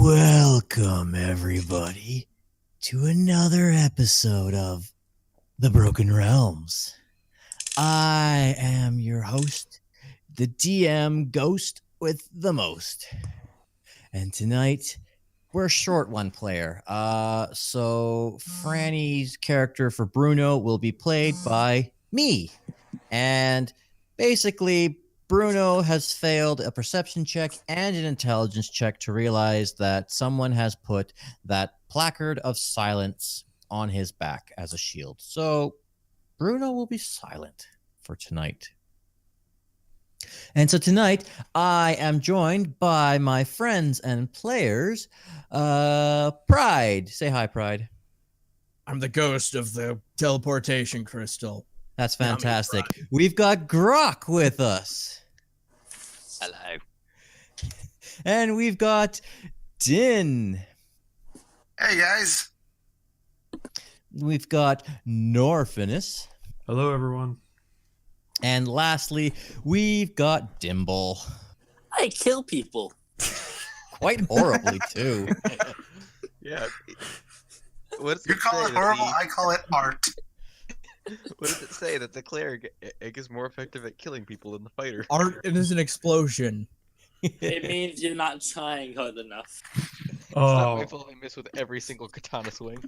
Welcome, everybody, to another episode of The Broken Realms. I am your host, the DM Ghost with the most. And tonight, we're a short one player. So Franny's character for Bruno will be played by me. And basically, Bruno has failed a perception check and an intelligence check to realize that someone has put that placard of silence on his back as a shield. So Bruno will be silent for tonight. And so tonight, I am joined by my friends and players. Pride. Say hi, Pride. I'm the ghost of the teleportation crystal. That's fantastic. We've got Groc with us. Hello. And we've got Dynn. Hey, guys. We've got Norfinas. Hello, everyone. And lastly, we've got Dimble. I kill people. Quite horribly, too. Yeah. What's You call it horrible, I call it art. What does it say? That the cleric is more effective at killing people than the fighter? Art, it is an explosion. It means you're not trying hard enough. Stop my fault I miss with every single katana swing.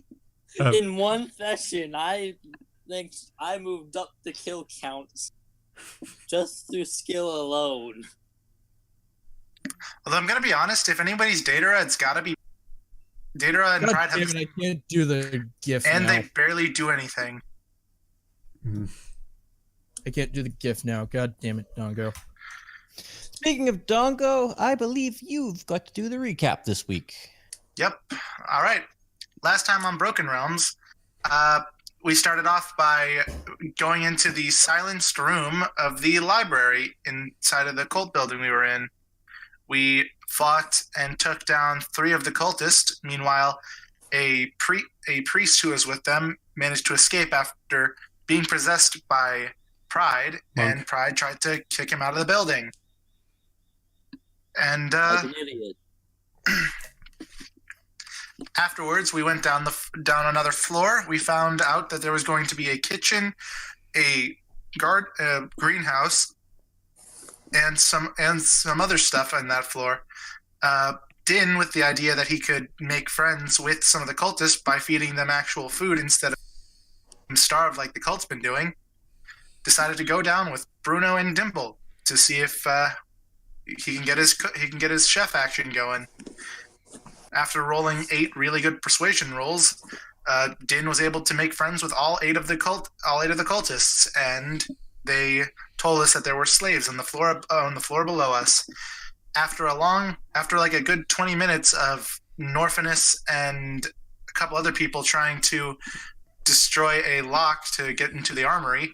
In one session, I think I moved up the kill counts just through skill alone. Although I'm gonna be honest, if anybody's Datara, it's gotta be Datara and God Pride damn have, it, I can't do the GIF and now. they barely do anything. I can't do the GIF now. God damn it, Dongo. Speaking of Dongo, I believe you've got to do the recap this week. Yep. All right. Last time on Broken Realms, we started off by going into the silenced room of the library inside of the cult building we were in. We fought and took down 3 of the cultists. Meanwhile, a priest who was with them managed to escape after being possessed by Pride, and Pride tried to kick him out of the building. And Like an idiot. afterwards, we went down another floor. We found out that there was going to be a kitchen, a greenhouse, and some other stuff on that floor. Dynn, with the idea that he could make friends with some of the cultists by feeding them actual food instead of starve like the cult's been doing, decided to go down with Bruno and Dimble to see if he can get his chef action going. After rolling 8 really good persuasion rolls, Dynn was able to make friends with all 8 of the cultists, and they told us that there were slaves on the floor below us. After like a good 20 minutes of Norfinas and a couple other people trying to destroy a lock to get into the armory,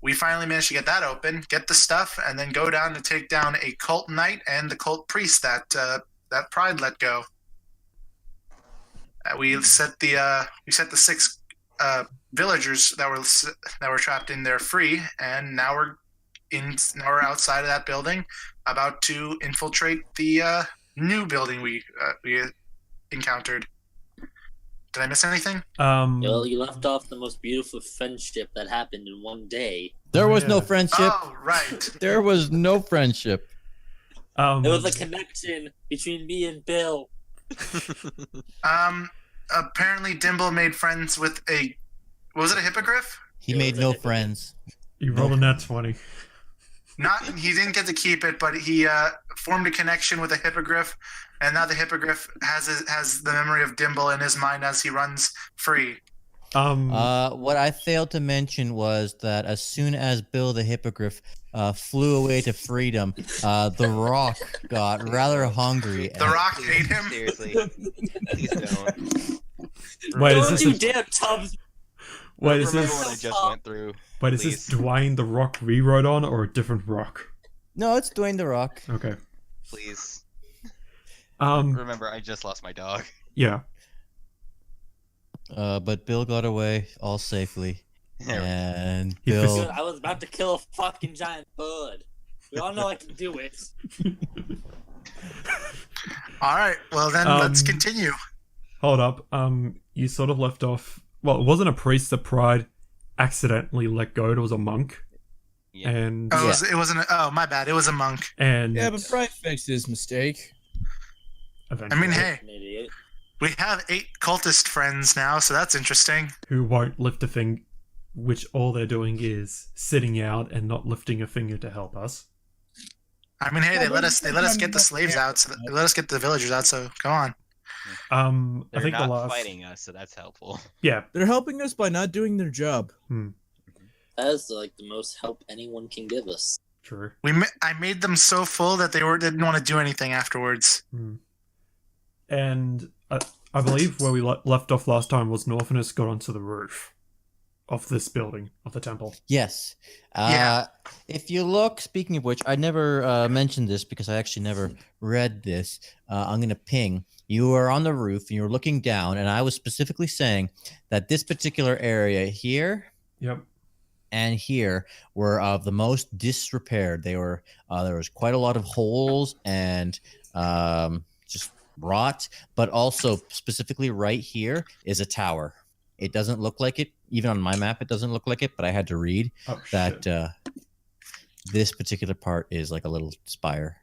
we finally managed to get that open, get the stuff, and then go down to take down a cult knight and the cult priest that Pride let go. We set the 6 villagers that were trapped in there free, and now we're outside of that building, about to infiltrate the new building we encountered. Did I miss anything? Well, you left off the most beautiful friendship that happened in one day. There was no friendship. Oh, right. There was no friendship. There was a connection between me and Bill. Apparently Dimble made friends with was it a hippogriff? He made no friends. You rolled a nat 20. He didn't get to keep it, but he formed a connection with a hippogriff, and now the hippogriff has the memory of Dimble in his mind as he runs free. What I failed to mention was that as soon as Bill the Hippogriff flew away to freedom, the Rock got rather hungry. The Rock ate him? Seriously. Please don't. Wait, is Don't this you a, dare Tubbs. wait, is Remember this what I just went through. wait, is this Dwayne the Rock we rode on or a different rock? No, it's Dwayne the Rock. Okay. Please. Um Remember, I just lost my dog. yeah. But Bill got away all safely. There we go. And He Bill... Dude, I was about to kill a fucking giant bird. We all know I can do it. All right. Well, then let's continue. Hold up. You sort of left off. Well, it wasn't a priest that Pride accidentally let go. It was a monk. Yeah. And Oh, it wasn't. Oh, my bad. It was a monk. and Yeah, but Pride fixed his mistake. I eventually, mean, hey, An idiot. we have 8 cultist friends now, so that's interesting. who won't lift a finger, which all they're doing is sitting out and not lifting a finger to help us. I mean, hey, they let us get the slaves out, so they let us get the villagers out. So go on. I They're think not the last. fighting us, so that's helpful. Yeah. They're helping us by not doing their job. That is like the most help anyone can give us. True. I made them so full that they didn't want to do anything afterwards. And I believe where we left off last time was Norfinas got onto the roof of this building, of the temple. Yes. Yeah. If you look, speaking of which, I never mentioned this because I actually never read this. I'm going to ping. You were on the roof and you were looking down, and I was specifically saying that this particular area here Yep. and here were of the most disrepaired. They were there was quite a lot of holes and just rot, but also specifically right here is a tower. It doesn't look like it, even on my map. It doesn't look like it, but I had to read that this particular part is like a little spire.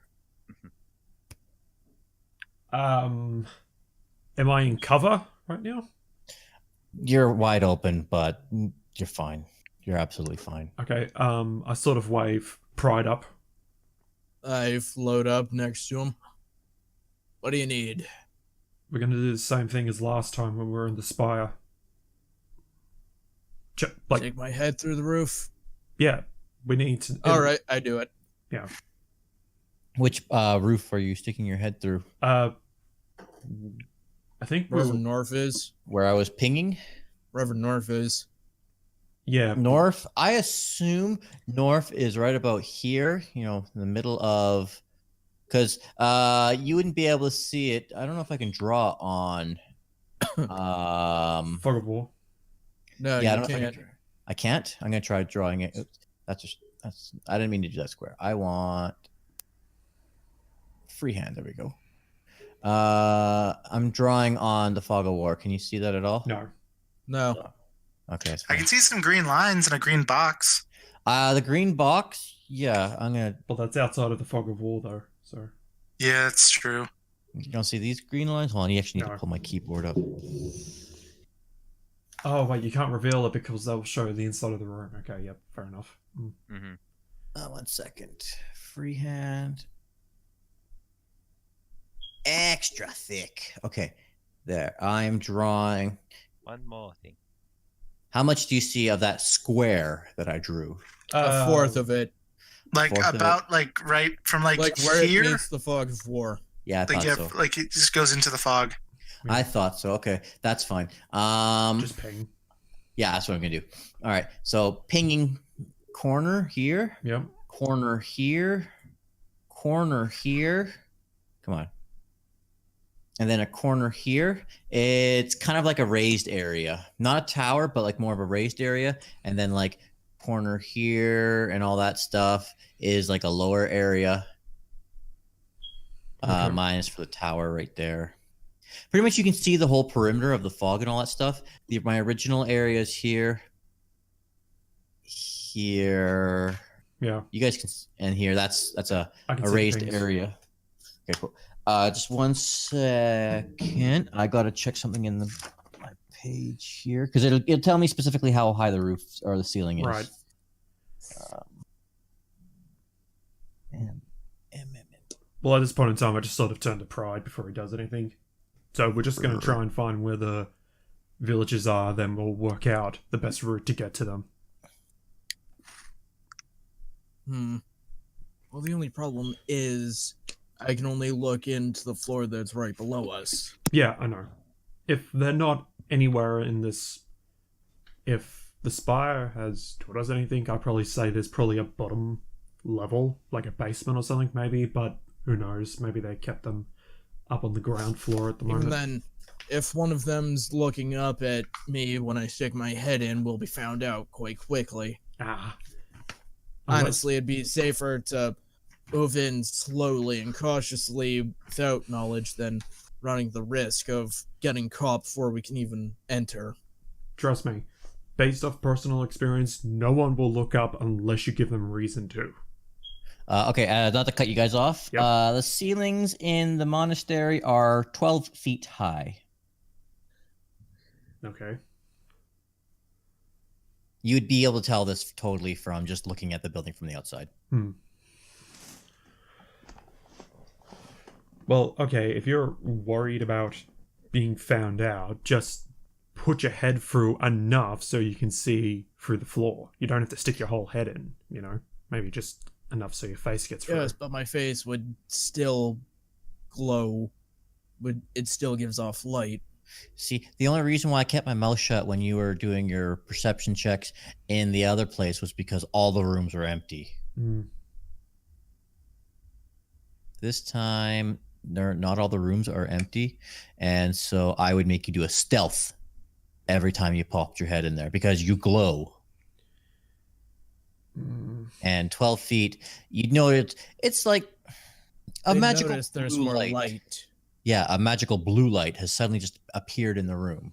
Am I in cover right now? You're wide open, but you're fine. You're absolutely fine. Okay. I sort of wave Pride up. I float up next to him. What do you need? We're going to do the same thing as last time when we were in the spire. Take my head through the roof. Yeah, we need to. All right, I do it. Yeah. Which roof are you sticking your head through? I think Reverend North is. Where I was pinging? Reverend North is. Yeah. North. I assume North is right about here, in the middle of, because you wouldn't be able to see it. I don't know if I can draw on Fog of War. No, yeah, I you don't know if can't. I can't. I'm gonna try drawing it. Oops. That's I didn't mean to do that square. I want freehand. There we go. I'm drawing on the Fog of War. Can you see that at all? No. No. Okay. That's I fine. can see some green lines and a green box. The green box. Yeah, I'm gonna. Well, that's outside of the Fog of War, though. So. Yeah, that's true. You don't see these green lines? Hold on. You actually need No. to pull my keyboard up. Oh wait, you can't reveal it because they'll show the inside of the room. Okay. Yep. Fair enough. 1 second. Freehand. Extra thick. Okay. There. I'm drawing. One more thing. How much do you see of that square that I drew? A fourth of it. Like Fourth of about like right from like Where here. it meets the fog of war. Yeah, I Like, thought yeah, so. like it just goes into the fog. I thought so. Okay, that's fine. Just ping. Yeah, that's what I'm gonna do. All right. So pinging corner here, Yep. corner here, corner here. Come on. And then a corner here. It's kind of like a raised area, not a tower, but like more of a raised area. And then like corner here and all that stuff is like a lower area. Okay. Minus for the tower right there. Pretty much you can see the whole perimeter of the fog and all that stuff. My original area is here. Here. Yeah. You guys can, and here, that's a I can see the raised pings. area. Okay, cool. Just 1 second. I gotta check something in my page here because it'll tell me specifically how high the roof or the ceiling is. Right. Well, at this point in time, I just sort of turn to Pride before he does anything. So we're just going to try and find where the villages are, then we'll work out the best route to get to them. Well, the only problem is I can only look into the floor that's right below us. Yeah, I know. If they're not anywhere in this... If the spire has taught us anything, I'd probably say there's probably a bottom level, like a basement or something maybe, but who knows? Maybe they kept them up on the ground floor at the moment. Even then, if one of them's looking up at me when I stick my head in, we'll be found out quite quickly. Unless- Honestly, it'd be safer to move in slowly and cautiously without knowledge than running the risk of getting caught before we can even enter. Trust me, based off personal experience, no one will look up unless you give them reason to. Okay, not to cut you guys off. Yep. The ceilings in the monastery are 12 feet high. Okay. You'd be able to tell this totally from just looking at the building from the outside. Well, okay, if you're worried about being found out, just put your head through enough so you can see through the floor. You don't have to stick your whole head in, you know? Maybe just enough so your face gets through. Yes, but my face would still glow. It still gives off light. See, the only reason why I kept my mouth shut when you were doing your perception checks in the other place was because all the rooms were empty. This time, not all the rooms are empty, and so I would make you do a stealth every time you popped your head in there because you glow. And 12 feet, you'd know it's like a magical there's blue more light. Yeah, a magical blue light has suddenly just appeared in the room.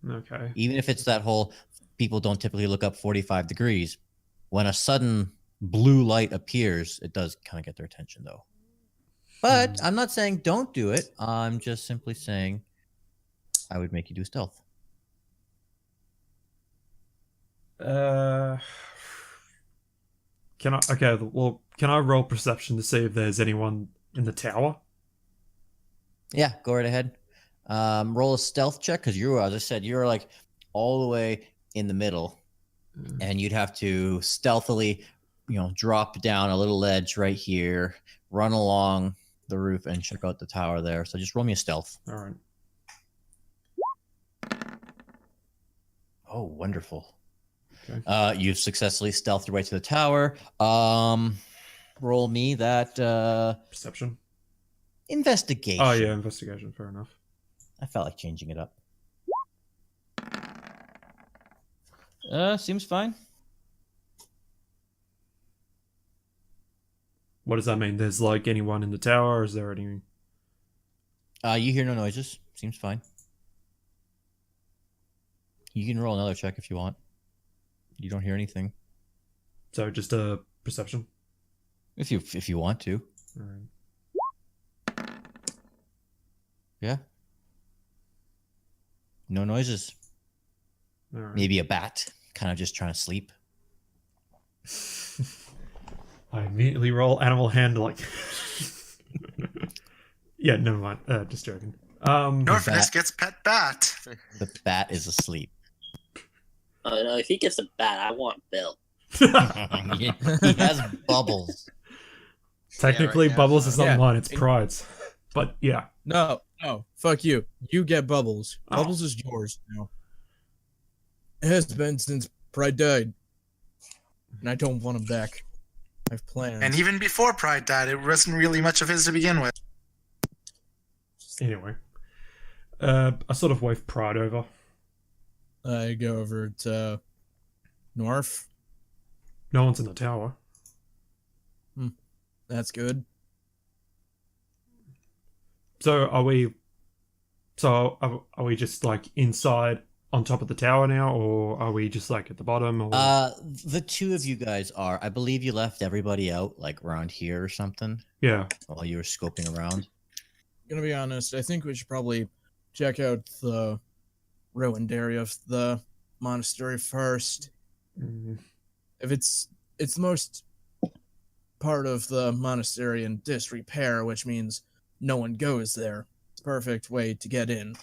Okay. Even if it's that whole people don't typically look up 45 degrees, when a sudden blue light appears, it does kind of get their attention though. But I'm not saying don't do it. I'm just simply saying I would make you do stealth. Can I roll perception to see if there's anyone in the tower? Yeah, go right ahead. Roll a stealth check because as I said, you're like all the way in the middle, and you'd have to stealthily, drop down a little ledge right here, run along the roof, and check out the tower there. So just roll me a stealth. All right. Oh, wonderful. Okay. You've successfully stealthed your way to the tower. Roll me that Perception. investigation. Oh yeah, investigation. Fair enough. I felt like changing it up. Seems fine. What does that mean? There's like anyone in the tower? Or is there any? You hear no noises. Seems fine. You can roll another check if you want. You don't hear anything. So just a perception. If you want to. All right. Yeah. No noises. All right. Maybe a bat, kind of just trying to sleep. I immediately roll animal handling. Yeah, never mind. Just joking. Norfinas gets pet bat. The bat is asleep. Oh no, if he gets a bat, I want Bill. He has bubbles. Technically, Yeah, right now, Bubbles so- is not Yeah. mine, it's Pride's. But yeah. No, fuck you. You get Bubbles. Oh. Bubbles is yours now. It has been since Pride died. And I don't want him back. I have plans. And even before Pride died, it wasn't really much of his to begin with. Anyway. I sort of wave Pride over. I go over to Norf. No one's in the tower. That's good. So are we just like inside on top of the tower now, or are we just like at the bottom? Or... The two of you guys are. I believe you left everybody out, like around here or something, yeah. while you were scoping around. Gonna be honest, I think we should probably check out the ruined area of the monastery first. Mm, If it's the most part of the monastery in disrepair, which means no one goes there. It's a perfect way to get in.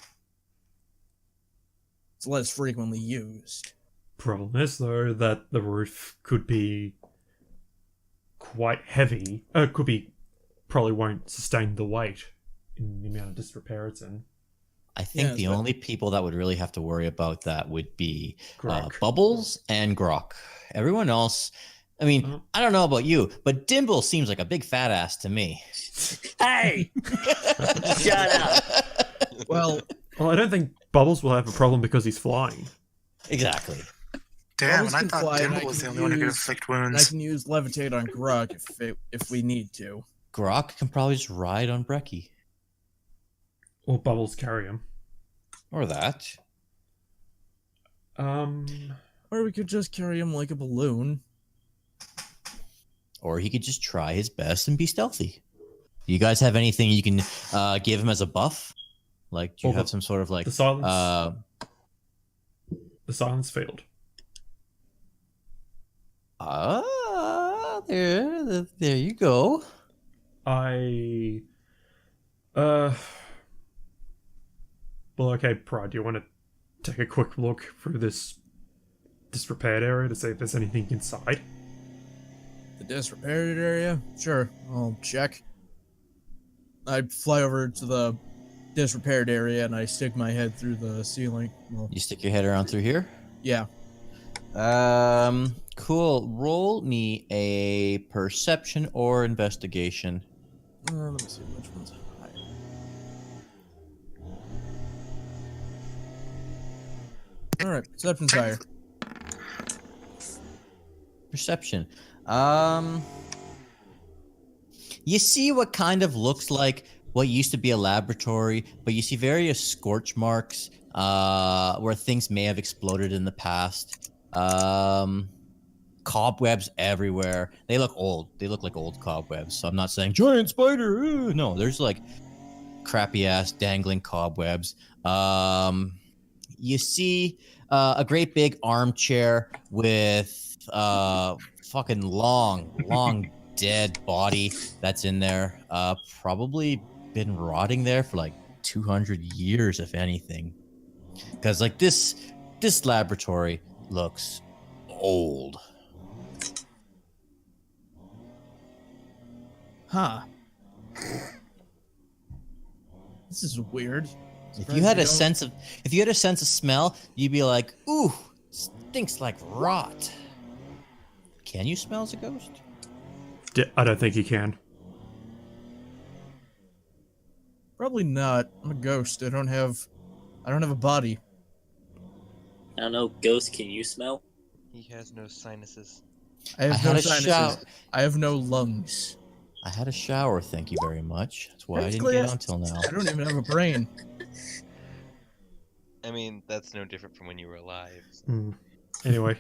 It's less frequently used. Problem is though that the roof could be quite heavy. Probably won't sustain the weight in the amount of disrepair it's in. I think Yeah, the but- only people that would really have to worry about that would be Groc. Bubbles and Groc. Everyone else, I mean, Oh. I don't know about you, but Dimble seems like a big fat ass to me. Hey! Shut up! Well, Well, I don't think Bubbles will have a problem because he's flying. Exactly. Damn, Bubbles and I can thought fly, and I Dimble was can the only one who could use- inflict And I wounds. can use levitate on Groc if we need to. Groc can probably just ride on Brecky. Or Bubbles carry him. Or that. Or we could just carry him like a balloon. Or he could just try his best and be stealthy. You guys have anything you can give him as a buff? Like, do you Well, have some sort of like The silence. The silence field. There you go. Well, okay, Pride, do you want to take a quick look through this disrepaired area to see if there's anything inside? The disrepaired area? Sure, I'll check. I fly over to the disrepaired area and I stick my head through the ceiling. Well, You stick your head around through here. yeah. Cool. Roll me a perception or investigation. Let me see which one's higher. Alright, perception's higher. Perception. You see what kind of looks like what used to be a laboratory, but you see various scorch marks where things may have exploded in the past. Cobwebs everywhere. They look old. They look like old cobwebs. So I'm not saying giant spider. No, there's like crappy ass dangling cobwebs. You see a great big armchair with fucking long dead body that's in there. Probably been rotting there for like 200 years, if anything. Because like this laboratory looks old. Huh. This is weird. If you had a sense of smell, you'd be like, ooh, stinks like rot. Can you smell as a ghost? I don't think you can. Probably not. I'm a ghost. I don't have a body. I don't know, Ghost, can you smell? He has no sinuses. I have had no a sinuses. shower. I have no lungs. I had a shower, thank you very much. That's why I didn't Technically, get on till now. I don't even have a brain. I mean, that's no different from when you were alive. Anyway,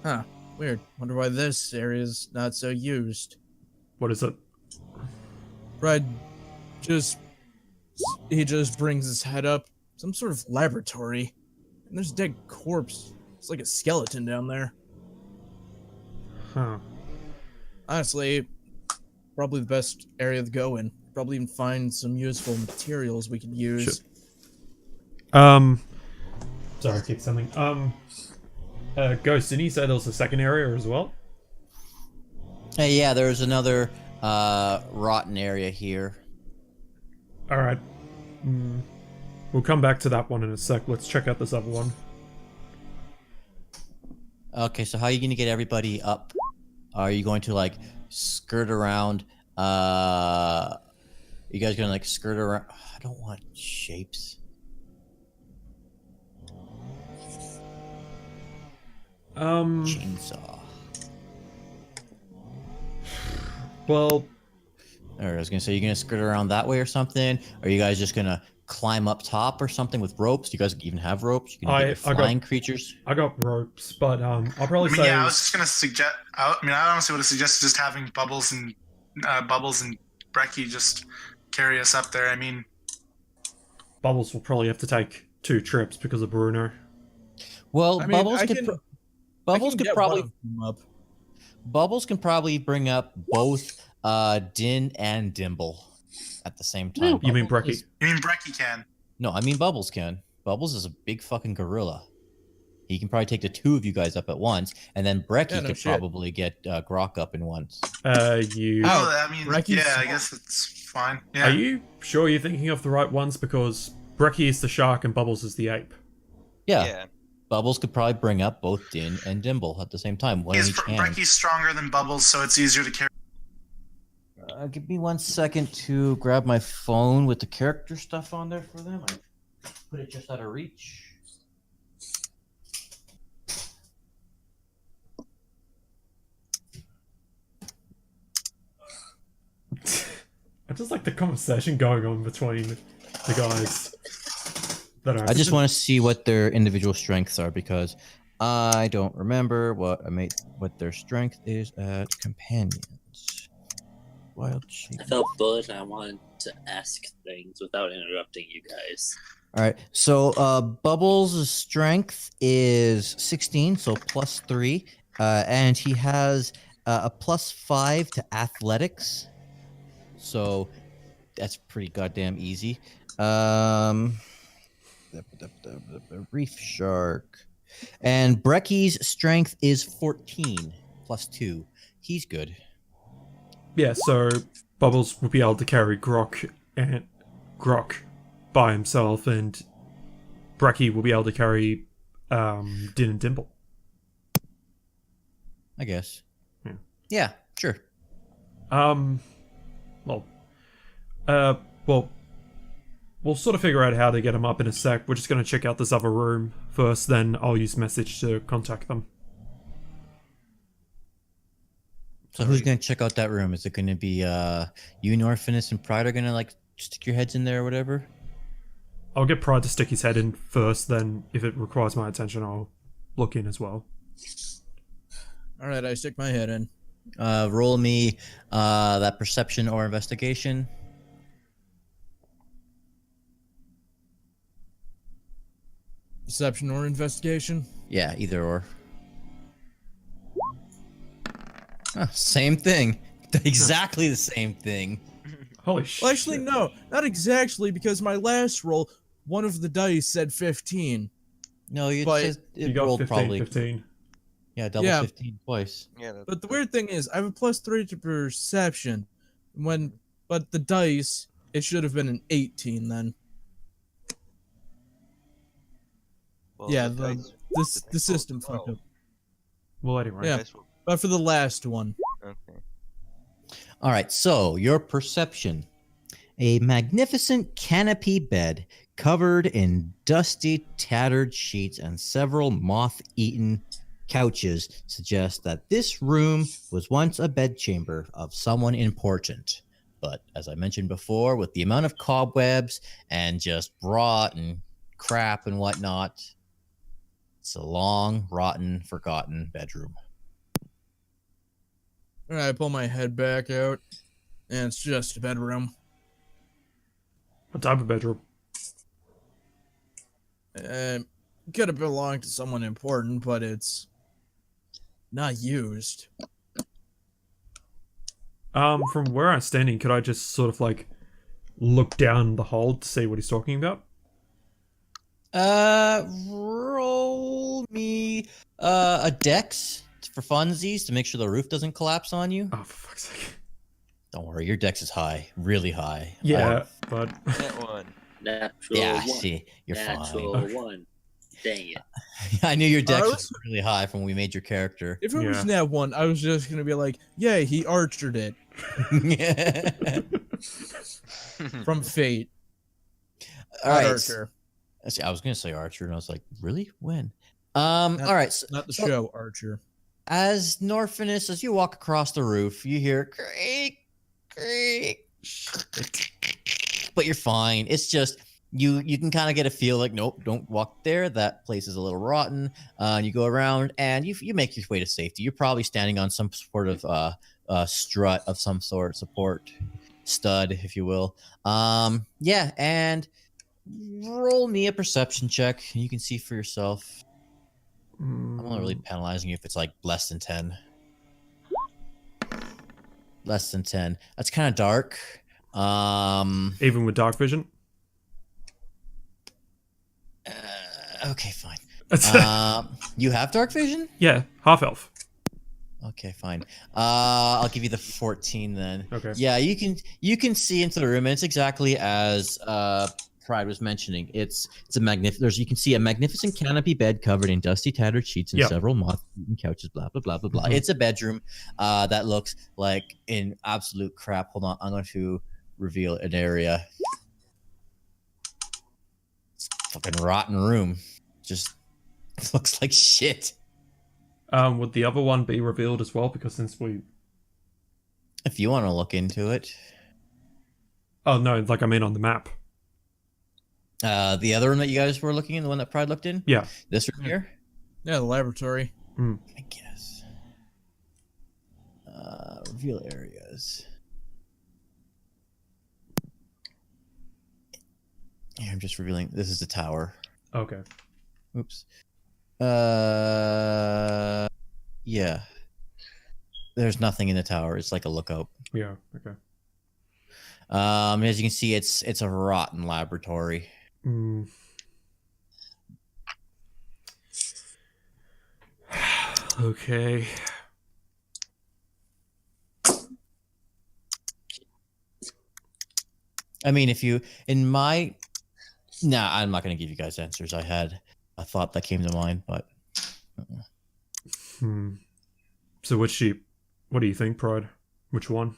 Huh. Weird. Wonder why this area's not so used. what is it? Brad he just brings his head up. Some sort of laboratory. And there's a dead corpse. It's like a skeleton down there. Huh. Honestly, probably the best area to go in. Probably even find some useful materials we could use. Sorry, keep something. Ghost, didn't you say there was a second area as well? Hey, yeah, there's another rotten area here. Alright. We'll come back to that one in a sec. Let's check out this other one. Okay, so how are you going to get everybody up? Are you going to like skirt around? You guys gonna like skirt around? I don't want shapes. Chainsaw. Well, Or I was gonna say, you gonna skirt around that way or something? Or are you guys just gonna climb up top or something with ropes? Do you guys even have ropes? You can get your flying creatures. I got ropes, but I'll probably I mean, say yeah, I was just gonna suggest. I honestly would have suggested just having Bubbles and Brecky just carry us up there. I mean, Bubbles will probably have to take 2 trips because of Bruno. Well, I mean, Bubbles I could. can- Bubbles I can could get probably. one of them up. Bubbles can probably bring up both Dynn and Dimble at the same time. You mean Bubbles Brecky? you mean Brecky can? No, I mean Bubbles can. Bubbles is a big fucking gorilla. He can probably take the 2 of you guys up at once, and then Brecky Yeah, no could shit. probably get Groc up in once. You... Oh, I mean, Brecky's yeah, I small. guess it's fine. Yeah. Are you sure you're thinking of the right ones? Because Brecky is the shark and Bubbles is the ape. Yeah. Bubbles could probably bring up both Dynn and Dimble at the same time. One in each hand. Brecky's stronger than Bubbles, so it's easier to carry. Give me 1 second to grab my phone with the character stuff on there for them. I put it just out of reach. just like the conversation going on between the guys. That are I just want to see what their individual strengths are because I don't remember what their strength is at companions. Wild shape. I felt bullish and I wanted to ask things without interrupting you guys. All right. So Bubbles' strength is 16, so +3, and he has a +5 to athletics. So that's pretty goddamn easy. Reef shark. And Brecky's strength is 14 +2. He's good. Yeah, so Bubbles will be able to carry Groc by himself, and Bracky will be able to carry Dynn and Dimble. I guess. Yeah. Yeah, sure. Well, we'll sort of figure out how to get them up in a sec. We're just going to check out this other room first, then I'll use message to contact them. So who's gonna check out that room? Is it gonna be you, Norfinas, and Pride are gonna like stick your heads in there or whatever? I'll get Pride to stick his head in first, then if it requires my attention, I'll look in as well. All right, I stick my head in. Roll me that perception or investigation. Deception or investigation? Yeah, either or. Same thing. Exactly the same thing. Holy shit. Well, actually, no, not exactly, because my last roll, one of the dice said 15. No, you But just You got rolled 15, probably 15. yeah, double Yeah. 15 twice. Yeah, But the weird thing is, I have a +3 to perception. But the dice, it should have been an 18 then. well, Yeah, the dice- the dice system rolled fucked 12. up. Well, anyway. Yeah. Dice rolled- But for the last one. Okay. All right, so your perception. A magnificent canopy bed covered in dusty, tattered sheets and several moth-eaten couches suggests that this room was once a bedchamber of someone important. But as I mentioned before, with the amount of cobwebs and just rot and crap and whatnot, it's a long, rotten, forgotten bedroom. All right, I pull my head back out, and it's just a bedroom. What type of bedroom? Could have belonged to someone important, but it's not used. From where I'm standing, could I just sort of like look down the hole to see what he's talking about? Roll me a dex for funsies to make sure the roof doesn't collapse on you. Oh, for fuck's sake. Don't worry, your dex is high, really high. Yeah, but That one. Natural Yeah, one. see, you're Natural fine. one. Dang it. I knew your dex I was really high from when we made your character. If it was Yeah. nat 1, I was just gonna be like, "Yay, he archered it from Fate." All Not right. Archer, See, I was gonna say Archer, and I was like, really? When? Not- All right. So, not the so show Archer. as Norfinas, as you walk across the roof, you hear creak, creak, but you're fine. It's just you can kind of get a feel like, nope, don't walk there. That place is a little rotten. You go around and you make your way to safety. You're probably standing on some sort of strut of some sort, support stud, if you will. Yeah, and roll me a perception check. You can see for yourself. I'm not really penalizing you if it's like less than 10. Less than 10. That's kind of dark. even with dark vision. Okay, fine. You have dark vision? Yeah, half elf. Okay, fine. I'll give you the 14 then. Okay. Yeah, you can see into the room, and it's exactly as Pride was mentioning. It's a magnificent. You can see a magnificent canopy bed covered in dusty, tattered sheets and Yep. several moth-eaten couches. Blah blah blah blah blah. Mhm. It's a bedroom that looks like in absolute crap. Hold on, I'm going to reveal an area. It's a fucking rotten room. Just looks like shit. Would the other one be revealed as well? Because since we... If you want to look into it. Oh no, like I mean on the map. The other room that you guys were looking in, the one that Pride looked in? Yeah. This room here? Yeah, the laboratory. I guess. Reveal areas. Here, I'm just revealing. This is the tower. Okay. Oops. Yeah. There's nothing in the tower. It's like a lookout. Yeah. Okay. As you can see, it's a rotten laboratory. Okay. I mean, nah, I'm not going to give you guys answers. I had a thought that came to mind, but. So what do you think, Pride? Which one?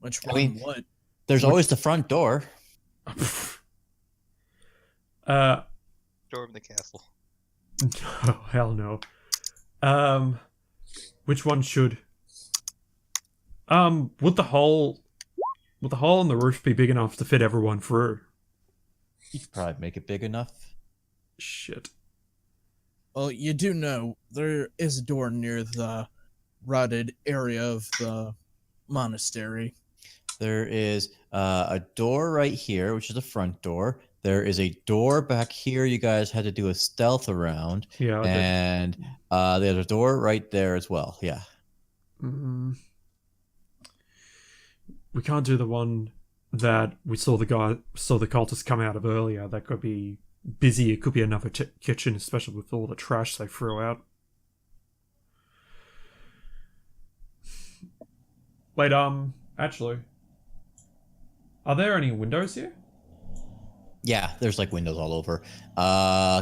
Which I one? mean, What? There's always the front door. Storm the castle. No, hell no. Which one should? Would the hole in the roof be big enough to fit everyone through? You could probably make it big enough. Shit. Well, you do know there is a door near the rotted area of the monastery. There is a door right here, which is the front door. There is a door back here you guys had to do a stealth around. Yeah. Okay. And there's a door right there as well. Yeah. We can't do the one that we saw the cultists come out of earlier. That could be busy. It could be another kitchen, especially with all the trash they threw out. Wait, actually, are there any windows here? Yeah, there's like windows all over.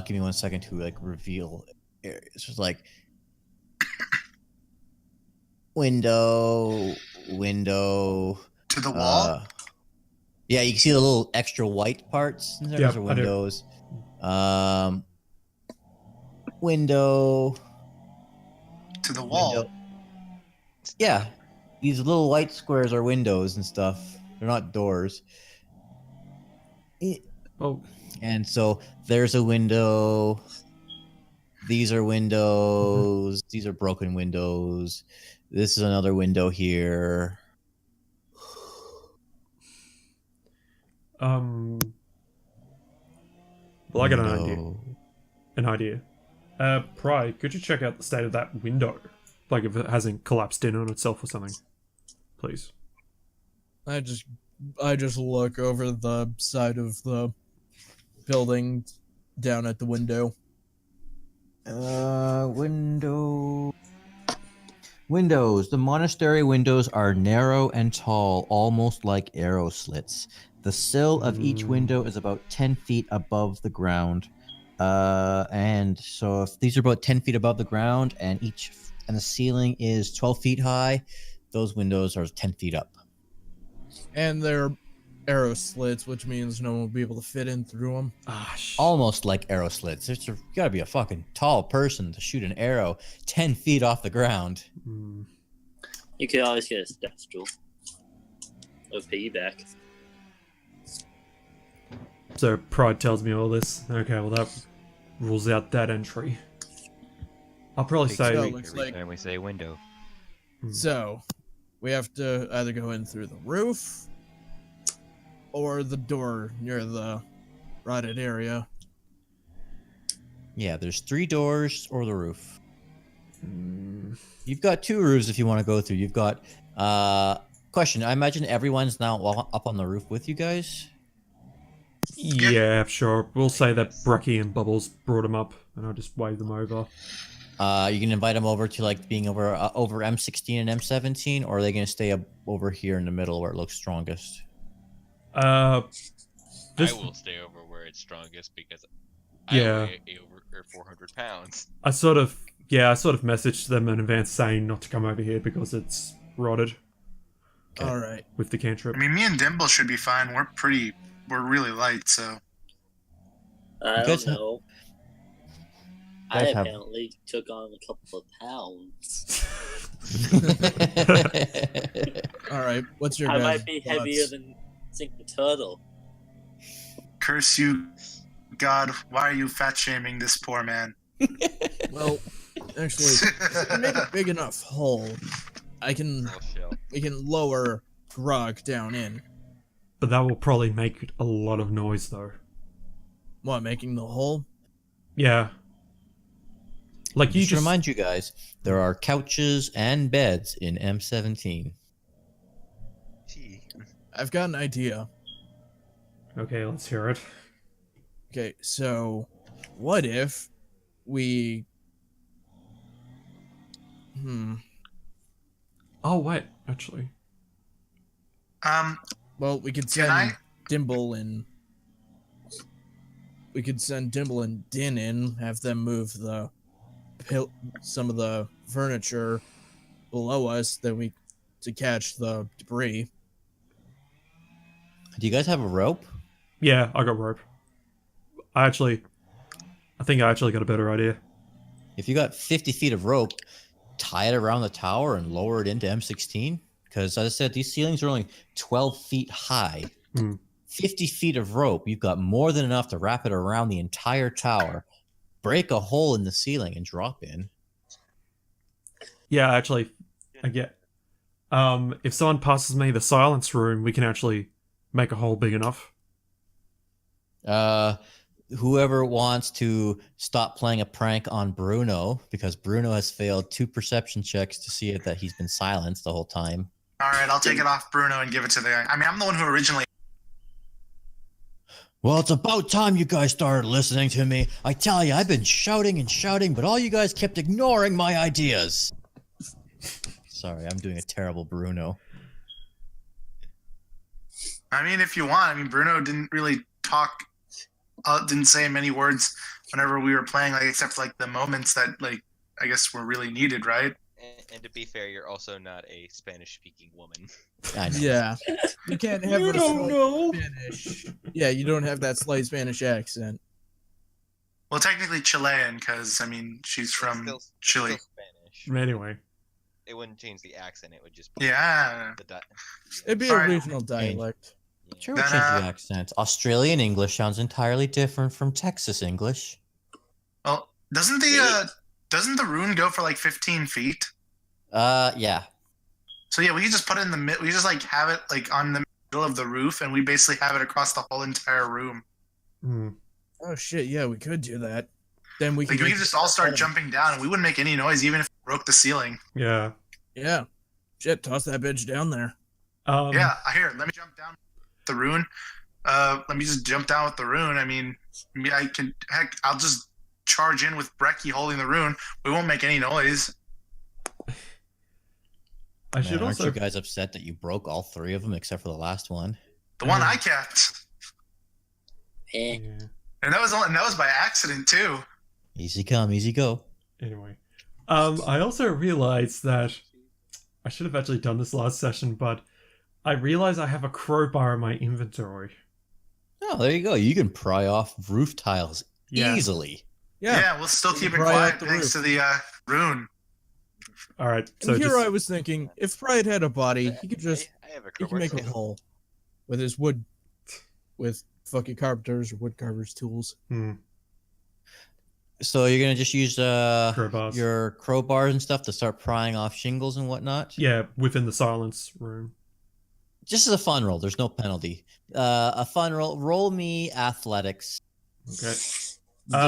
Give me 1 second to like reveal areas. There's like window To the wall? Yeah, you can see the little extra white parts. There's Yeah, windows. Window. To the wall. Window. Yeah, these little white squares are windows and stuff. They're not doors. Oh, And so there's a window. These are windows. These are broken windows. This is another window here. well, I got an idea. Pride, could you check out the state of that window? Like if it hasn't collapsed in on itself or something, please. I just look over the side of the building down at the window. Windows. The monastery windows are narrow and tall, almost like arrow slits. The sill of each window is about 10 feet above the ground. And so if these are about 10 feet above the ground and the ceiling is 12 feet high, those windows are 10 feet up. And they're arrow slits, which means no one will be able to fit in through them. Almost like arrow slits. You gotta be a fucking tall person to shoot an arrow 10 feet off the ground. You could always get a step stool. It'll pay you back. So Pride tells me all this. Okay, well that rules out that entry. I'll probably say So it looks Every like time we say window. so. We have to either go in through the roof or the door near the rotted area. Yeah, there's 3 doors or the roof. You've got 2 roofs if you want to go through. You've got question. I imagine everyone's now up on the roof with you guys. yeah, sure. We'll say that Brecky and Bubbles brought him up, and I'll just wave them over. You can invite them over to like being over M16 and M17, or are they gonna stay up over here in the middle where it looks strongest? This, I will stay over where it's strongest because Yeah. I weigh over 400 pounds. I sort of messaged them in advance saying not to come over here because it's rotted Okay. All right. with the cantrip. I mean, me and Dimble should be fine. We're really light, so. I guys don't have- know. you I guys have- apparently took on a couple of pounds. All right. What's your I guys' might be heavier thoughts? than Sink the turtle. Curse you, God! Why are you fat shaming this poor man? Well, actually, if I make a big enough hole, we can lower Groc down in. But that will probably make a lot of noise, though. What, making the hole? Yeah. Like you Just to just remind you guys, there are couches and beds in M17. Gee. I've got an idea. Okay, let's hear it. Okay, so what if we... Oh wait, actually. Well, we could Can send I? Dimble and... We could send Dimble and Dynn in, have them move some of the furniture below us, then to catch the debris. Do you guys have a rope? Yeah, I got rope. I think I actually got a better idea. If you got 50 feet of rope, tie it around the tower and lower it into M16. Because as I said, these ceilings are only 12 feet high. 50 feet of rope, you've got more than enough to wrap it around the entire tower, break a hole in the ceiling, and drop in. Yeah, actually, I get. If someone passes me the silence room, we can actually make a hole big enough. Whoever wants to stop playing a prank on Bruno, because Bruno has failed 2 perception checks to see that he's been silenced the whole time. All right, I'll take it off Bruno and give it to the guy. I mean, I'm the one who originally. Well, it's about time you guys started listening to me. I tell you, I've been shouting and shouting, but all you guys kept ignoring my ideas. Sorry, I'm doing a terrible Bruno. I mean, if you want. I mean, Bruno didn't really talk. Didn't say many words whenever we were playing, like except like the moments that like I guess were really needed, right? And to be fair, you're also not a Spanish-speaking woman. I know. Yeah. You can't have You a don't slight know. Spanish. Yeah, you don't have that slight Spanish accent. Well, technically Chilean, because I mean she's from Chile. Still Spanish. Anyway, It wouldn't change the accent. It would just be Yeah. It'd be Alright. a regional dialect. Sure, Then, we'll change the accent. Australian English sounds entirely different from Texas English. Well, doesn't the rune go for like 15 feet? Yeah. So yeah, we can just put it in the mid. We just like have it like on the middle of the roof, and we basically have it across the whole entire room. Oh shit, yeah, we could do that. Then we Like could we could just all start jumping down, and we wouldn't make any noise, even if it broke the ceiling. yeah. Yeah. Shit, toss that bitch down there. Yeah, here, let me jump down with the rune. Let me just jump down with the rune. I mean, I can. Heck, I'll just charge in with Brecky holding the rune. We won't make any noise. I should Man, aren't also. you guys upset that you broke all 3 of them except for the last one? The one I kept, Eh. Yeah. and that was by accident too. Easy come, easy go. Anyway, I also realized that I should have actually done this last session, but I realized I have a crowbar in my inventory. Oh, there you go. You can pry off roof tiles Yeah. easily. Yeah, we'll still keep it Pry quiet out the thanks roof. to the rune. All right, so And here just, I was thinking, if Pride had a body, he could just I have a he crowbar. can make a too. hole with his wood, with fucking carpenters or wood carvers tools. So you're gonna just use crowbars. your crowbars and stuff to start prying off shingles and whatnot? Yeah, within the silence room. Just as a fun roll. There's no penalty. A fun roll. Roll me athletics. Okay. This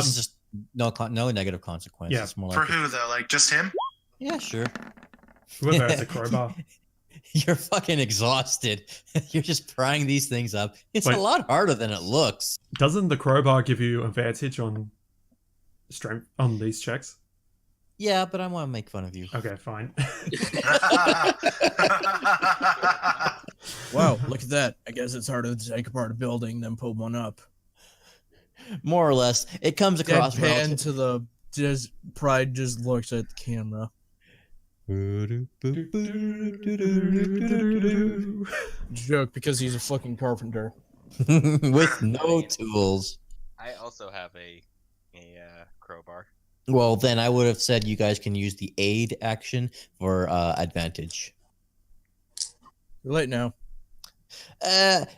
is just no negative consequence. Yeah. It's more For like who though? Like just him? yeah, sure. Whoever has a crowbar. You're fucking exhausted. You're just prying these things up. It's Wait. a lot harder than it looks. Doesn't the crowbar give you advantage on strength on these checks? Yeah, but I want to make fun of you. Okay, fine. Wow, look at that. I guess it's harder to take apart a building than put one up. More or less, it comes across Deadpan relative- to the Pride just looks at the camera. Joke because he's a fucking carpenter. with no tools. I also have a crowbar. Well, then I would have said you guys can use the aid action for advantage. You're late now.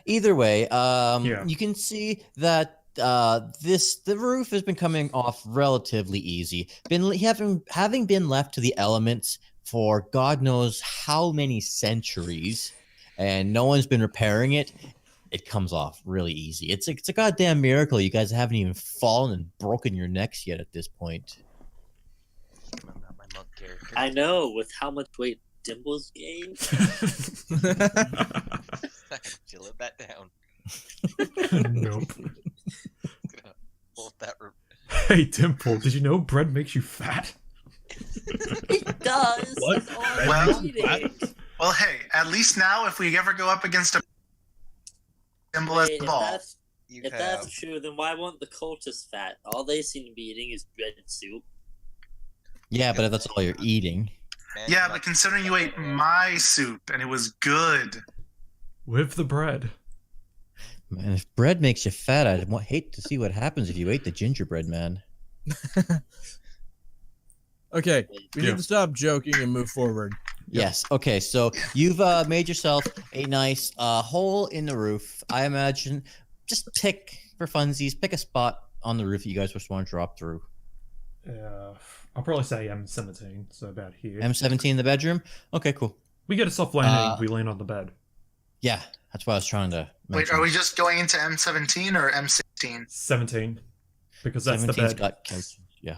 Either way, Yeah. you can see that the roof has been coming off relatively easy. Having been left to the elements for God knows how many centuries, and no one's been repairing it. It comes off really easy. It's a goddamn miracle you guys haven't even fallen and broken your necks yet at this point. I'm not my monk character. I know, with how much weight Dimble's gained. Chill that down. Nope. Hold that. Hey, Dimple, did you know bread makes you fat? It does. What? That's all I'm Well, eating. Well, hey, at least now if we ever go up against a Dimble as Wait, the if ball. that's, You if that's true, then why won't the cultists fat? All they seem to be eating is bread and soup. Yeah, but if that's all you're eating. Yeah, but considering you ate my soup and it was good. With the bread. Man, if bread makes you fat, I'd hate to see what happens if you ate the gingerbread man. Okay, we Yeah. need to stop joking and move forward. Yes. Okay. So you've made yourself a nice hole in the roof. I imagine. Just pick for funsies. Pick a spot on the roof that you guys just want to drop through. I'll probably say M17, so about here. M17 in the bedroom. Okay. Cool. We get a soft landing if we land on the bed. Yeah, that's what I was trying to. Wait, mention. are we just going into M17 or M16? 17. Because that's the 17's bed. got couches. Yeah.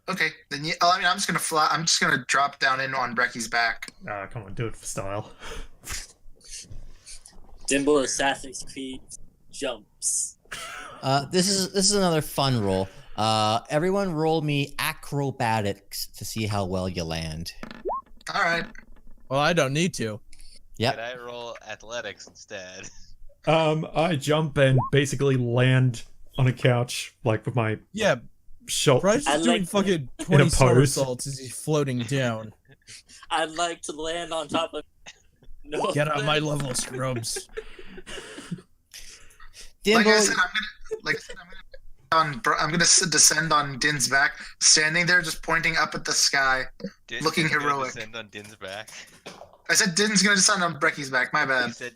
Okay, then I mean, I'm just gonna fly. I'm just gonna drop down in on Brecky's back. Come on, do it for style. Dimble Assassin's Creed jumps. This is another fun roll. Everyone, roll me acrobatics to see how well you land. All right. Well, I don't need to. Yep. Could I roll athletics instead? I jump and basically land on a couch, like with my Yeah, shoulder. Bryce I is doing like- fucking In 20 a pose. somersaults as he's floating down. I'd like to land on top of. No, Get on my level, scrubs. Dimble, Like I said, I'm gonna descend on Din's back, standing there just pointing up at the sky. Looking Din's gonna heroic. Descend on Din's back. I said Din's gonna descend on Brecky's back. My You bad. said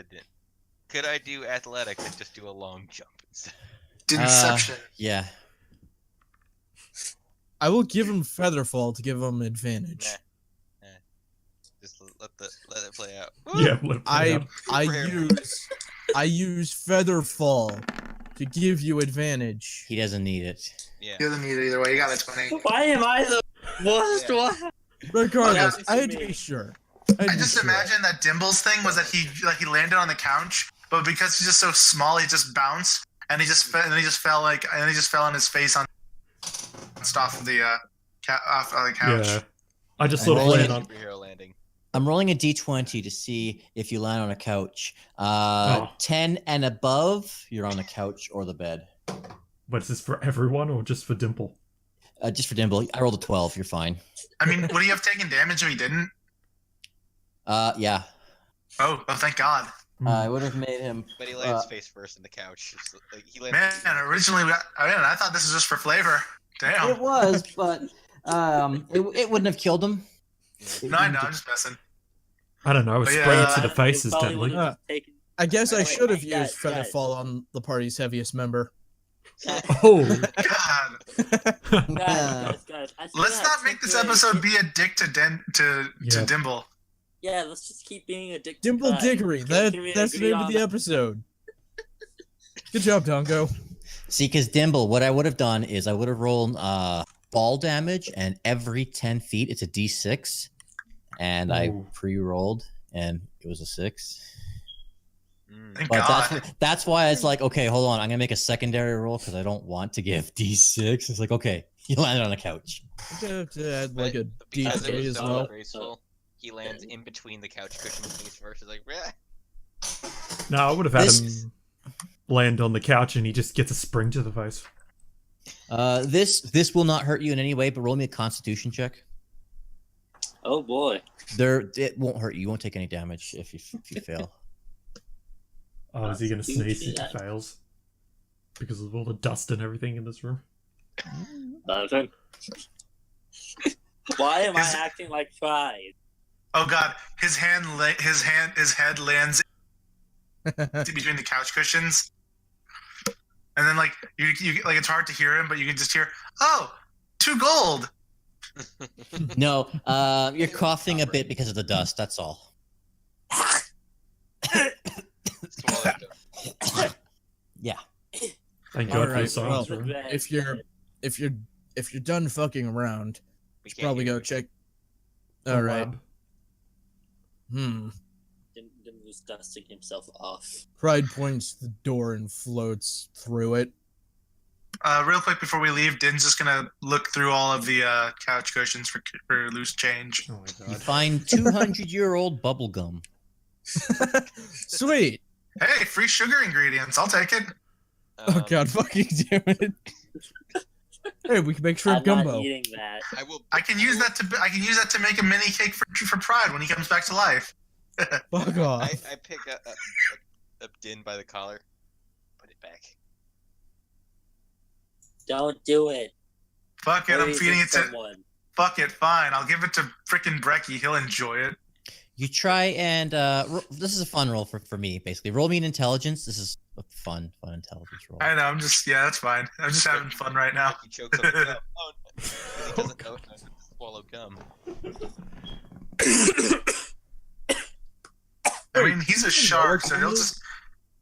Din. Could I do athletics and just do a long jump instead? Dinception. yeah. I will give him Featherfall to give him advantage. Nah. Just let it play out. Yeah, let it play out. I use Featherfall to give you advantage. He doesn't need it. Yeah. He doesn't need it either way. You got a 20. Why am I the worst Yeah. one? Regardless, Yeah, I had to me. be sure. I just imagine that Dimble's thing was that he landed on the couch, but because he's just so small, he just bounced and he just fell on his face on off of the off of the couch. Yeah. I just sort of Rolling land it. on. Superhero landing. I'm rolling a d20 to see if you land on a couch. Oh. 10 and above, you're on the couch or the bed. But is this for everyone or just for Dimple? Just for Dimble, I rolled a 12. You're fine. I mean, would he have taken damage if he didn't? Yeah. Oh, thank God. I would have made him. But he lands face first in the couch. It's like, he lands Man, originally, I thought this was just for flavor. Damn. It was, but it wouldn't have killed him. No, I know. I'm just messing. I don't know. But yeah, Spray it to the It face is probably deadly. would've taken- I guess I Wait, should have wait, used guys. Featherfall on the party's heaviest member. Oh, God. Guys, I still Let's have not make this temporary- episode be a dick to Yeah. Dimble. Yeah, let's just keep being a dick. Dimple to Dickery. Can we That's the agree name of on the that? episode. Good job, Dongo. See, because Dimble, what I would have done is I would have rolled ball damage, and every 10 feet it's a d6, and I Ooh. pre-rolled, and it was a 6. Thank But God. that's why it's like, okay, hold on, I'm gonna make a secondary roll because I don't want to give d6. It's like, okay, you landed on a couch. I'm gonna have to add like a But because it D3 was as so well. graceful, he lands in between the couch cushions face first. He's like, "Bleh." no, I would have had This- him land on the couch and he just gets a spring to the face. This will not hurt you in any way, but roll me a Constitution check. Oh boy. It won't hurt you. You won't take any damage if you fail. Oh, is he going to sneeze if Yeah. he fails? Because of all the dust and everything in this room? Okay. Why am I acting like pride? Oh God, his head lands between the couch cushions. And then like you like it's hard to hear him, but you can just hear, "Oh, 2 gold." No, you're coughing a bit because of the dust. That's all. Yeah. Thank All God for the right, science well, room. if you're done fucking around, We should can't probably hear go you. check. The All right. lab. Dim was dusting himself off. Pride points to the door and floats through it. Real quick before we leave, Dynn's just gonna look through all of the couch cushions for loose change. Oh my You god. find 200-year-old bubble gum. Sweet. Hey, free sugar ingredients. I'll take it. Oh god, fucking damn it. Hey, we can make shrimp I'm not gumbo. eating that. I will. I can use that to make a mini cake for Pride when he comes back to life. Fuck off. I pick up Dynn by the collar, put it back. Don't do it. Fuck it, I'm Poison feeding it to. someone. Fuck it, fine. I'll give it to frickin' Brecky. He'll enjoy it. You try and this is a fun roll for me, basically. Roll me an intelligence. This is a fun intelligence roll. I know. That's fine. I'm just having fun right now. He chokes on the gum. Oh, no. He doesn't know how to swallow gum. I mean, he's a shark, so he'll just.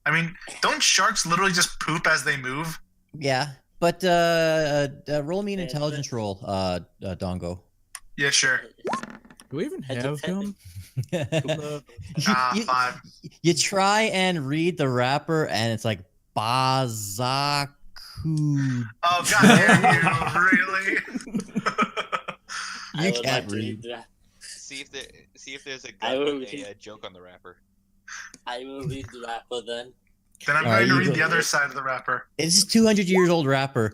I mean, don't sharks literally just poop as they move? Yeah, but roll me an intelligence roll, Dongo. Yeah, sure. Do we even I have just had gum? you, 5. you try and read the wrapper, and it's like Bazaku. Oh, god damn you, really? I You would can't like to read. that. See if there's a I gun will with read- a joke on the wrapper. I will read the wrapper then. Then I'm All right, going to you read go- the other side of the wrapper. It's a 200 years old wrapper.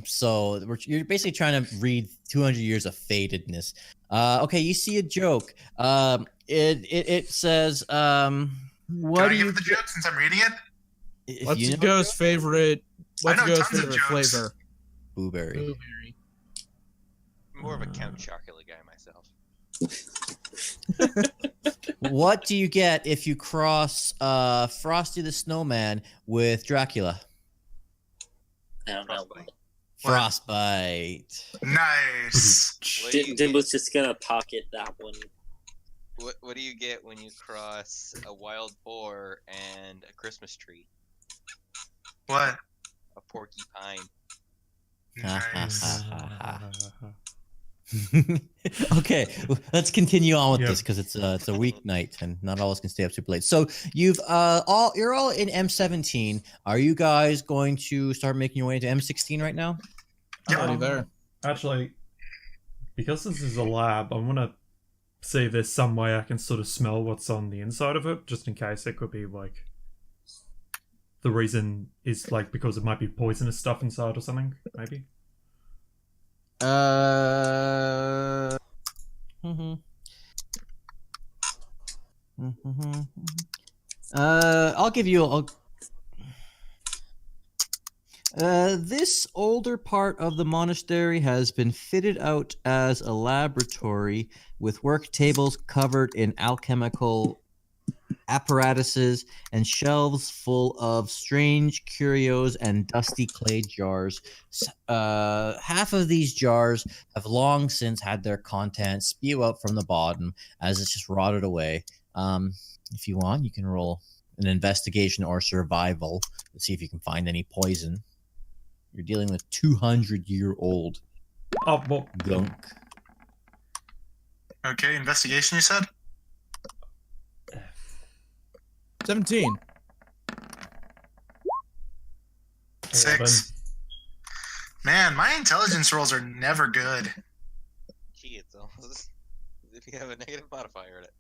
So you're basically trying to read 200 years of fadedness. Okay, you see a joke. It says, what Can I do give you it the joke since I'm reading it? if What's you the know ghost favorite? What's know the ghost tons of favorite jokes. flavor? blueberry? Blueberry. I'm more of a Count Chocula guy myself. What do you get if you cross Frosty the Snowman with Dracula? I don't know. Frostbite. Frostbite. Nice. What do you Dim get- was just gonna pocket that one. What do you get when you cross a wild boar and a Christmas tree? What? A porcupine. Nice. Okay, let's continue on with Yep. this because it's a weeknight and not all of us can stay up super late. So you're all in M17. Are you guys going to start making your way to M16 right now? Already there. Actually, because this is a lab, I'm gonna see if there's some way I can sort of smell what's on the inside of it, just in case it could be like the reason is like because it might be poisonous stuff inside or something, maybe. I'll give you this older part of the monastery has been fitted out as a laboratory with work tables covered in alchemical apparatuses and shelves full of strange curios and dusty clay jars. Half of these jars have long since had their contents spew out from the bottom as it's just rotted away. If you want, you can roll an investigation or survival to see if you can find any poison. You're dealing with 200-year-old Oh well, gunk. Okay, investigation, you said? 17. 6. Man, my intelligence rolls are never good. Gee, it's almost if you have a negative modifier in it.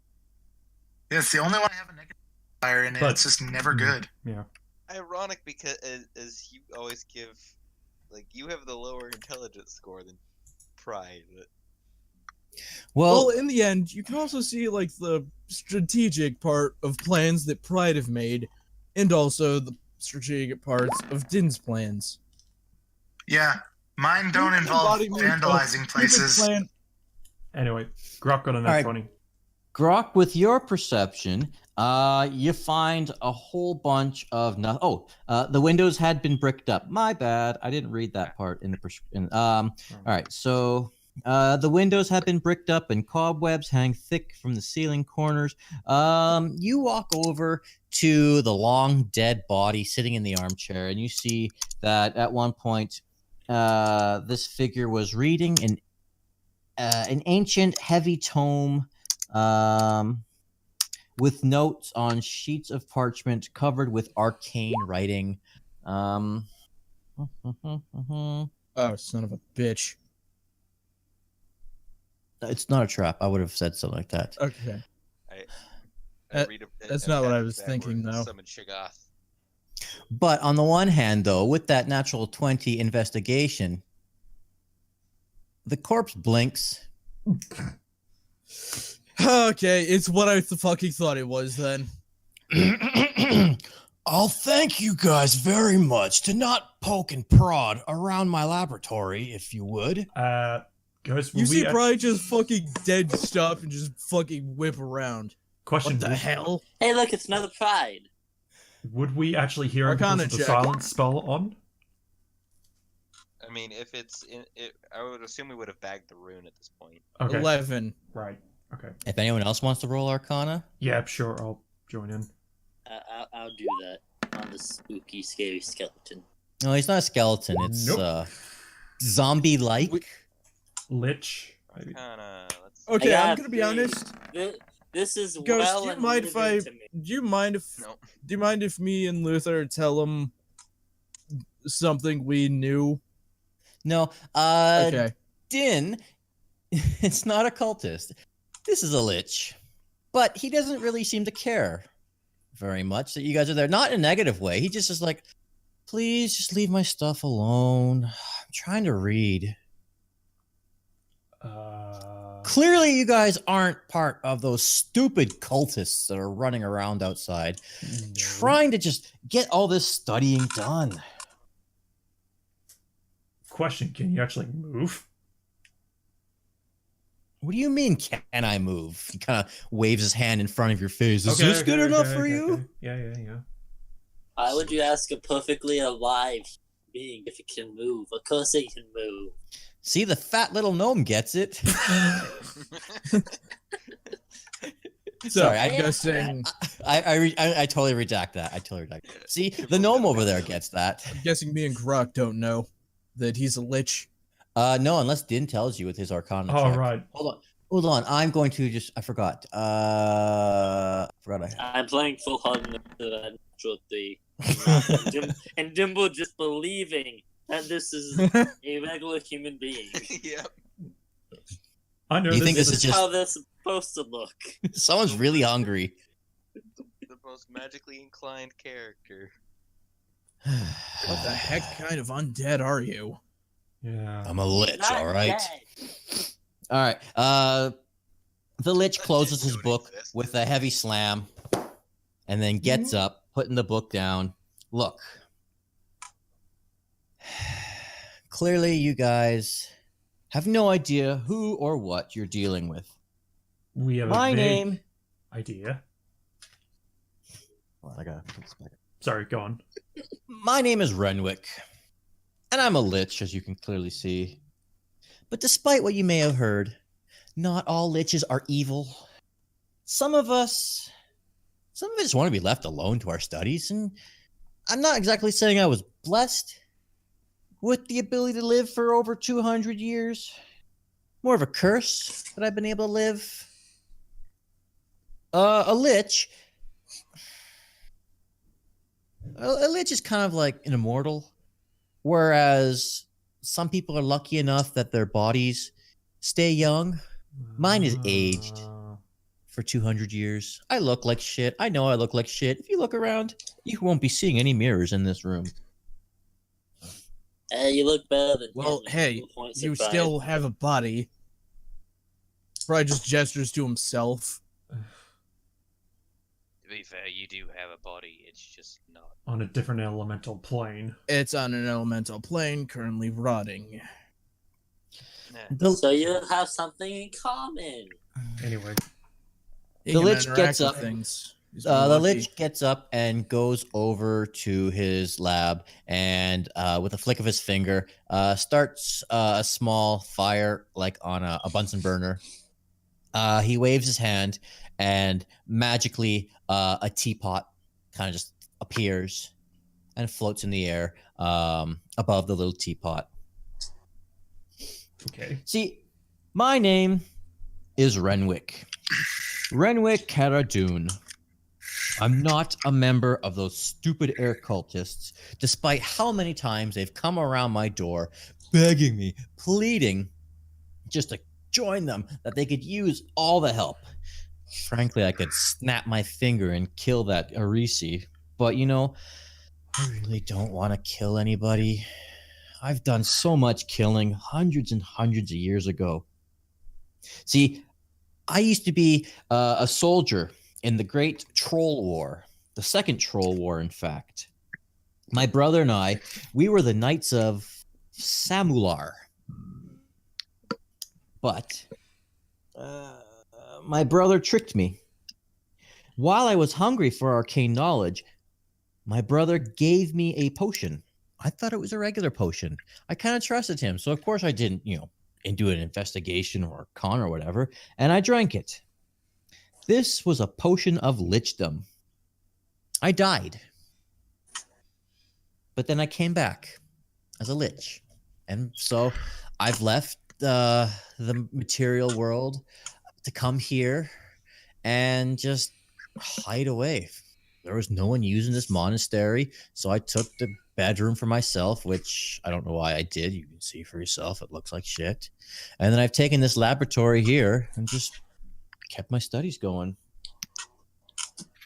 Yeah, it's the only one I have a negative fire in it. But- It's just never good. yeah. Ironic because as you always give, like you have the lower intelligence score than Pride. But Well, Well, in the end, you can also see like the strategic part of plans that Pride have made, and also the strategic parts of Dynn's plans. Yeah, mine don't involve vandalizing places. Anyway, Groc got a All nat right. 20. Groc, with your perception, You find a whole bunch of the windows had been bricked up. My bad. I didn't read that part in the all right. So the windows have been bricked up and cobwebs hang thick from the ceiling corners. You walk over to the long dead body sitting in the armchair, and you see that at one point this figure was reading an ancient heavy tome with notes on sheets of parchment covered with arcane writing. Oh, son of a bitch. It's not a trap. I would have said something like that. Okay. I read That's not what I was thinking, though. Summon Shoggoth. But on the one hand, though, with that natural 20 investigation, the corpse blinks. Okay, it's what I fucking thought it was then. I'll thank you guys very much to not poke and prod around my laboratory, if you would. Ghost, You see Brian just fucking dead stuff and just fucking whip around. Question: What the hell? Hey, look, it's another pride. Would we actually hear it Arcana because of the check. silence spell on? I mean, if it's in it, I would assume we would have bagged the rune at this point. Okay. 11. Right. Okay. If anyone else wants to roll Arcana, Yeah, sure. I'll join in. I'll do that on the spooky, scary skeleton. no, he's not a skeleton. It's Nope. zombie-like. Lich. Maybe. Arcana. Let's. Okay, I I'm got gonna be three. honest. This is Ghost, well do you and mind if I? to me. Do you mind if? No. Do you mind if me and Luther tell him something we knew? No, Okay. Dynn, it's not a cultist. This is a lich. But he doesn't really seem to care very much that you guys are there. Not in a negative way. He just is like, please just leave my stuff alone. I'm trying to read. Clearly, you guys aren't part of those stupid cultists that are running around outside trying to just get all this studying done. Question: Can you actually move? What do you mean, can I move? He kind of waves his hand in front of your face. Is this good enough for you? Okay. Yeah. Why would you ask a perfectly alive being if it can move? Of course it can move. See, the fat little gnome gets it. So Sorry, I'm guessing. I totally redact that. I totally redact that. See, the gnome over there gets that. I'm guessing me and Groc don't know that he's a lich. No, unless Dynn tells you with his Arcana Oh, check. right. Hold on. I'm going to just. I forgot. I'm playing full hard natural 3. And Dimble just believing that this is a regular human being. Yep. I know You think This is is just- how they're supposed to look. Someone's really hungry. The most magically inclined character. What the heck kind of undead are you? Yeah. I'm a lich, Not all right. dead. All right. The lich closes his Don't book exist. with a heavy slam, and then gets up, putting the book down. Look. Clearly, you guys have no idea who or what you're dealing with. We have My a vague name. idea. Well, I gotta put this back. Sorry, go on. My name is Renwick, and I'm a lich, as you can clearly see. But despite what you may have heard, not all liches are evil. Some of us just want to be left alone to our studies, and I'm not exactly saying I was blessed with the ability to live for over 200 years. More of a curse that I've been able to live. A lich is kind of like an immortal, whereas some people are lucky enough that their bodies stay young. Mine is aged for 200 years. I look like shit. I know I look like shit. If you look around, you won't be seeing any mirrors in this room. Hey, you look better than Well, him. hey, 2 points you of pride. still have a body. Probably just gestures to himself. To be fair, you do have a body, it's just not. On a different elemental plane. It's on an elemental plane, currently rotting. Nah. So you have something in common. Anyway, He The can lich interact gets with up. Things. He's The lucky. Lich gets up and goes over to his lab and, with a flick of his finger, starts a small fire like on a Bunsen burner. He waves his hand, and magically, a teapot kind of just appears and floats in the air above the little teapot. Okay. See, my name is Renwick. Renwick Caradun. I'm not a member of those stupid air cultists, despite how many times they've come around my door begging me, pleading just to join them, that they could use all the help. Frankly, I could snap my finger and kill that Arisi, but you know, I really don't want to kill anybody. I've done so much killing hundreds and hundreds of years ago. See, I used to be a soldier in the Great Troll War, the Second Troll War, in fact. My brother and I, we were the Knights of Samular. But my brother tricked me. While I was hungry for arcane knowledge, my brother gave me a potion. I thought it was a regular potion. I kind of trusted him, so of course I didn't, do an investigation or a con or whatever, and I drank it. This was a potion of lichdom. I died. But then I came back as a lich. And so I've left the material world to come here and just hide away. There was no one using this monastery, so I took the bedroom for myself, which I don't know why I did. You can see for yourself. It looks like shit. And then I've taken this laboratory here and just kept my studies going.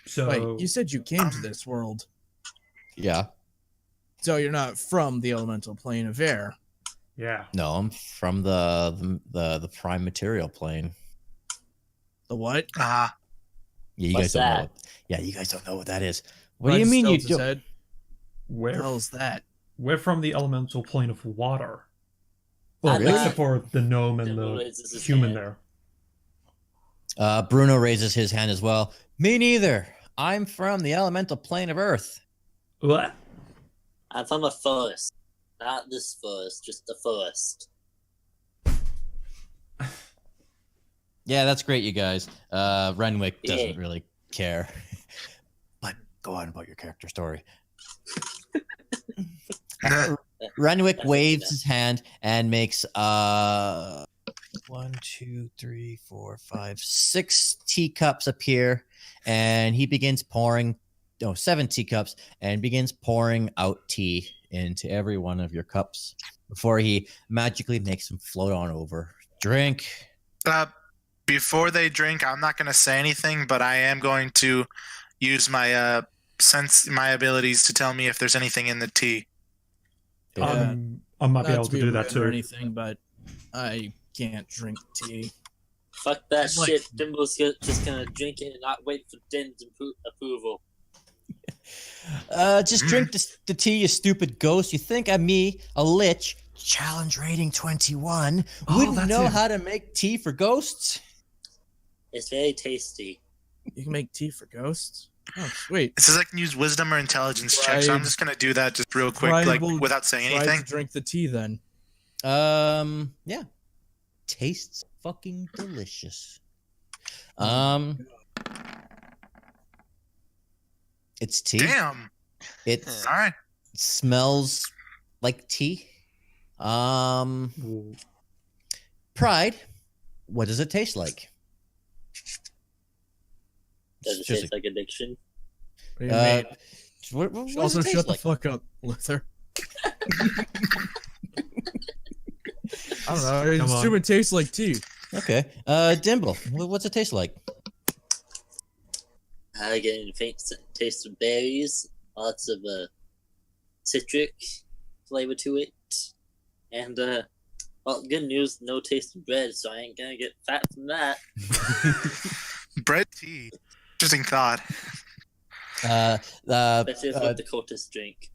So Wait, you said you came to this world, Yeah. so you're not from the elemental plane of air. yeah. No, I'm from the prime material plane. The what? Yeah, you What's guys don't know. that? You guys don't know what that is. What do Ryan you mean you tilts his don't? head. What the We're hell's that? we're from the elemental plane of water. Oh, really? Except for the gnome and Dimble the raises his human hand. there. Bruno raises his hand as well. Me neither. I'm from the elemental plane of Earth. What? I'm from a forest. Not this forest, just the forest. Yeah, that's great, you guys. Renwick doesn't Yeah. really care. But go on about your character story. Renwick That's waves enough. his hand and makes 1, 2, 3, 4, 5, 6 teacups appear, and he begins pouring 7 teacups and begins pouring out tea into every one of your cups before he magically makes them float on over. Drink. Before they drink, I'm not going to say anything, but I am going to use my my abilities to tell me if there's anything in the tea. Yeah. I might be Not able to do that rude or too. anything, but I can't drink tea. Fuck that Like- shit. Dimble's just gonna drink it and not wait for Dynn's approval. Just drink the tea, you stupid ghost. You think I'm me, a lich, challenge rating 21, Oh, wouldn't that's know it. how to make tea for ghosts? It's very tasty. You can make tea for ghosts? Oh, sweet. It says I can use wisdom or intelligence check, so I'm Tried- just going to do that just real quick, tried like will- without saying Try anything. to drink the tea then. Yeah. Tastes fucking delicious. It's tea. Damn. It All right. smells like tea. Ooh. Pride. What does it taste like? Does it Just taste like addiction? What do you Uh, mean? what does Also, it taste shut like? the fuck up, Luther. I don't know. I Come assume on. it tastes like tea. Okay. Dimble, what's it taste like? I get a faint taste of berries, lots of citric flavor to it, and well, good news, no taste of bread, so I ain't gonna get fat from that. Bread tea. Interesting thought. Especially if what the cultists drink.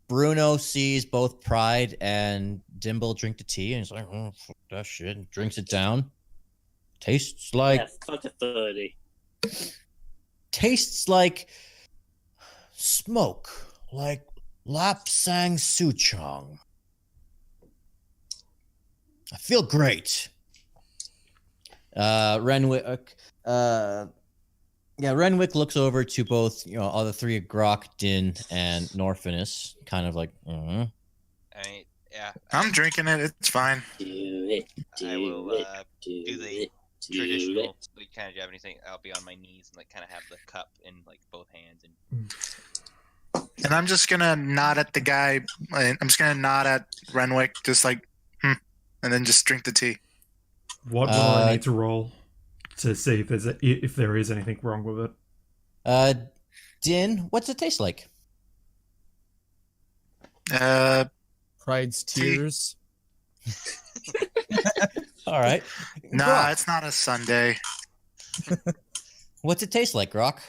Bruno sees both Pride and Dimble drink the tea, and he's like, "Oh, fuck that shit," and drinks it down. Tastes like Yeah, fuck a 30. tastes like smoke, like Lapsang Souchong. I feel great. Renwick, Renwick looks over to both, all the three, Groc, Dynn, and Norfinas, kind of like, I mean, yeah. I'm drinking it. It's fine. I will do the traditional, like, kind of Japanese thing. I'll be on my knees and like kind of have the cup in like both hands And I'm just gonna nod at the guy. I'm just gonna nod at Renwick, just like, and then just drink the tea. What will I need to roll to see if there is anything wrong with it? Dynn, what's it taste like? Pride's tears. All right. Nah, Groc, it's not a Sunday. what's it taste like, Groc?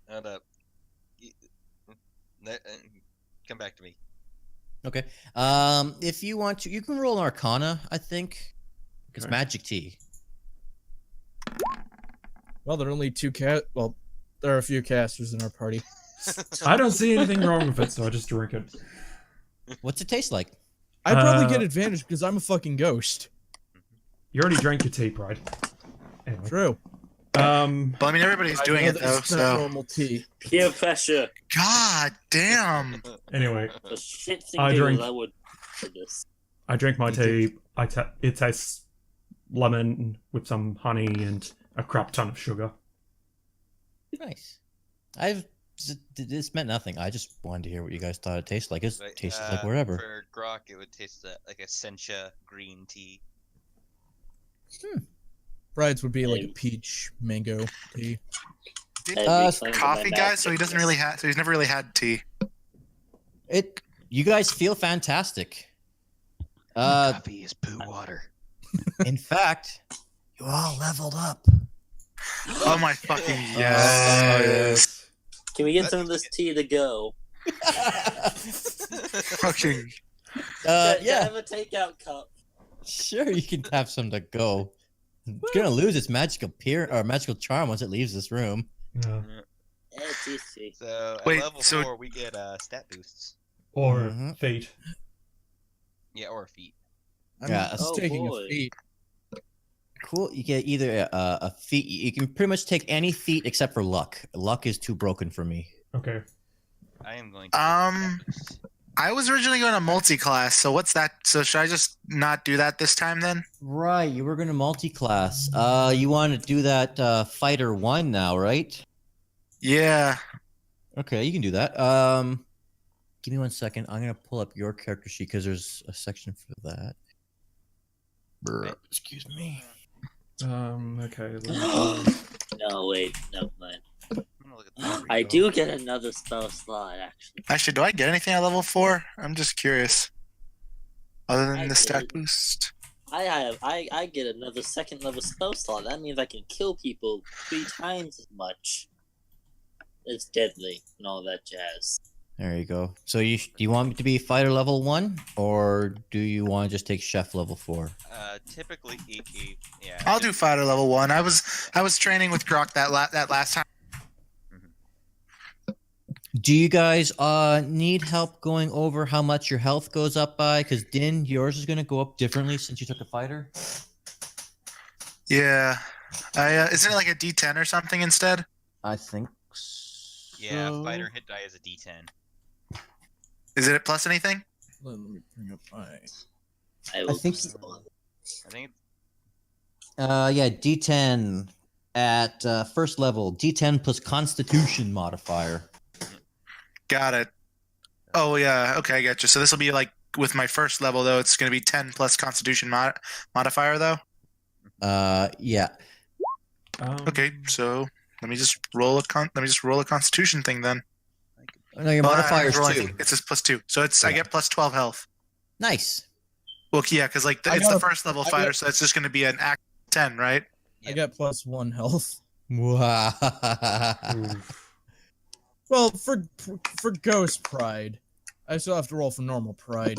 Hold up. Come back to me. Okay. If you want to, you can roll an Arcana, I think. It's Okay. magic tea. Well, there are only well, there are a few casters in our party. I don't see anything wrong with it, so I just drink it. What's it taste like? I probably get advantage because I'm a fucking ghost. You already drank your tea, Pride. Anyway. True. Well, I mean, everybody's doing know it that though. it's not So, normal tea. Peer pressure. God damn. Anyway, The shit I thing drink- I would for this. I drink my tea. It tastes lemon with some honey and a crap ton of sugar. Nice. This meant nothing. I just wanted to hear what you guys thought it tasted like. It But, tastes like wherever. For Groc, it would taste like a sencha green tea. Bride's would be like a peach mango tea. Coffee guy, so he doesn't really have. So he's never really had tea. You guys feel fantastic. Coffee is poo water. In fact, you all leveled up. Oh my fucking yes. Can we get some of this tea to go? Fucking. Can I Yeah, have a takeout cup? sure. You can have some to go. It's gonna lose its magical charm once it leaves this room. Yeah. TC. So at Wait, level so- 4, we get stat boosts. Or Mhm. feet. Yeah, or feet. I'm Yeah, just oh taking boy. a feat. Cool. You get either a feat. You can pretty much take any feat except for luck. Luck is too broken for me. Okay. I am going to take a Um, stat boost. I was originally going to multi-class, so what's that? So should I just not do that this time then? Right. You were gonna multi-class. You want to do that fighter 1 now, right? Yeah. Okay, you can do that. Give me 1 second. I'm gonna pull up your character sheet because there's a section for that. Excuse me. Okay. let me- No, wait, no, mind. I'm gonna look at the I do get another spell slot, actually. Actually, do I get anything at level 4? I'm just curious. Other than I the stat did. boost. I get another second level spell slot. That means I can kill people 3 times as much. It's deadly and all that jazz. There you go. So do you want me to be fighter level 1, or do you want to just take chef level 4? Typically, yeah. I'll do fighter level 1. I was training with Groc that last time. Do you guys need help going over how much your health goes up by? Because Dynn, yours is gonna go up differently since you took a fighter. Yeah. Isn't it like a D10 or something instead? I think. Yeah, so. fighter hit die is a D10. Is it plus anything? Let me bring up my. I will think- just go on. I think Yeah, D10 at first level. D10 plus Constitution modifier. Got it. Oh yeah, okay, I get you. So this will be like with my first level though. It's going to be 10 plus Constitution modifier though. Yeah. Okay, so let me just roll a Constitution thing then. No, your Well, modifier is I'm rolling- 2. It's just plus 2, so it's I Yeah. get plus 12 health. Nice. Well, yeah, because like I it's got the a- first level I fighter, got- so it's just going to be an act 10, right? I got +1 health. Wow. Oof. Well, for Ghost Pride, I still have to roll for normal Pride.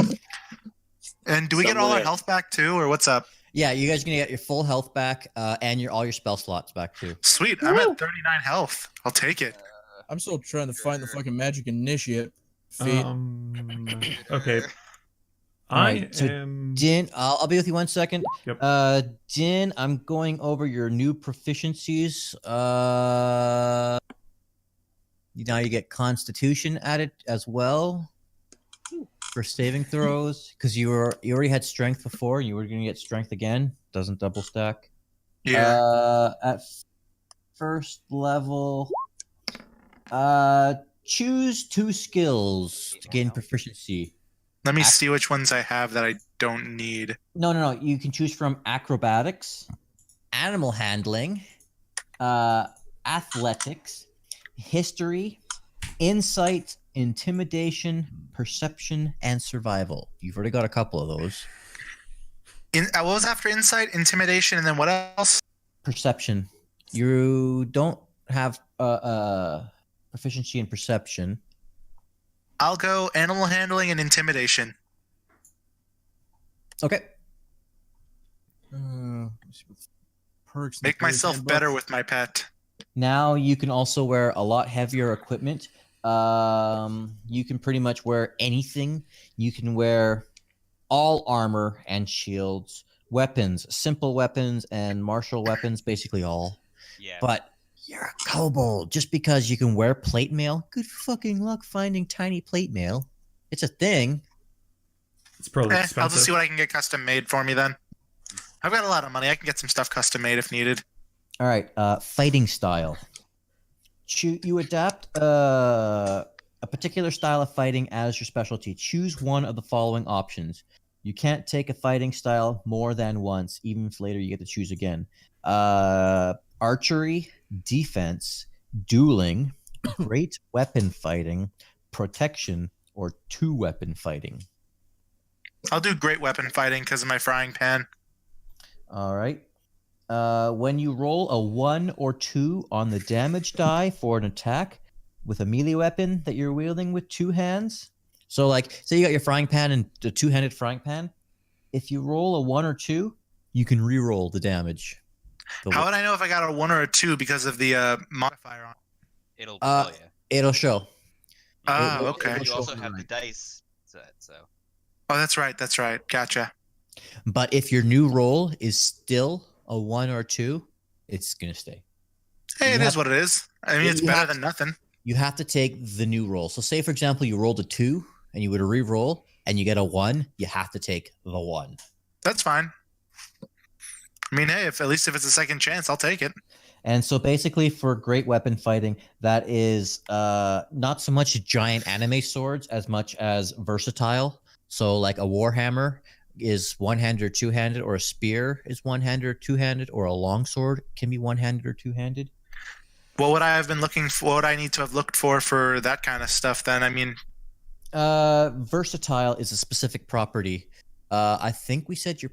And do we get all our Somewhere. health back too, or what's up? Yeah, you guys are gonna get your full health back, and all your spell slots back too. Sweet. I'm at 39 health. I'll take it. I'm still trying to find the fucking magic initiate feat. Okay. Alright, so am. Dynn, I'll be with you 1 second. Yep. Dynn, I'm going over your new proficiencies. Now you get Constitution added as well for saving throws because you already had Strength before. You were going to get Strength again. Doesn't double stack. Yeah. At first level, choose 2 skills to gain proficiency. Let me see which ones I have that I don't need. No. You can choose from acrobatics, animal handling, athletics, history, insight, intimidation, perception, and survival. You've already got a couple of those. What was after insight, intimidation, and then what else? Perception. You don't have proficiency in perception. I'll go animal handling and intimidation. Okay. Perks. Make myself better with my pet. Now you can also wear a lot heavier equipment. You can pretty much wear anything. You can wear all armor and shields, weapons, simple weapons and martial weapons, basically all. Yeah. But you're a kobold. Just because you can wear plate mail, good fucking luck finding tiny plate mail. It's a thing. It's probably expensive. I'll just see what I can get custom made for me then. I've got a lot of money. I can get some stuff custom made if needed. All right, fighting style. You adapt a particular style of fighting as your specialty. Choose one of the following options. You can't take a fighting style more than once, even if later you get to choose again. Archery, defense, dueling, great weapon fighting, protection, or 2-weapon fighting. I'll do great weapon fighting because of my frying pan. All right. When you roll a 1 or 2 on the damage die for an attack with a melee weapon that you're wielding with 2 hands. So, like, say you got your frying pan and the 2-handed frying pan. If you roll a 1 or 2, you can re-roll the damage. How would I know if I got a 1 or a 2 because of the modifier on it? It'll tell you. It'll show. Okay. You also have the dice set, so. Oh, that's right. That's right. Gotcha. But if your new roll is still a 1 or 2, it's going to stay. Hey, it is what it is. I mean, it's better than nothing. You have to take the new roll. So say, for example, you rolled a 2 and you would re-roll and you get a 1, you have to take the 1. That's fine. I mean, hey, at least if it's a second chance, I'll take it. And so basically for great weapon fighting, that is not so much giant anime swords as much as versatile. So like a warhammer is one-handed or two-handed, or a spear is one-handed or two-handed, or a longsword can be one-handed or two-handed. What would I have been looking for? What would I need to have looked for that kind of stuff then? I mean, versatile is a specific property. I think we said your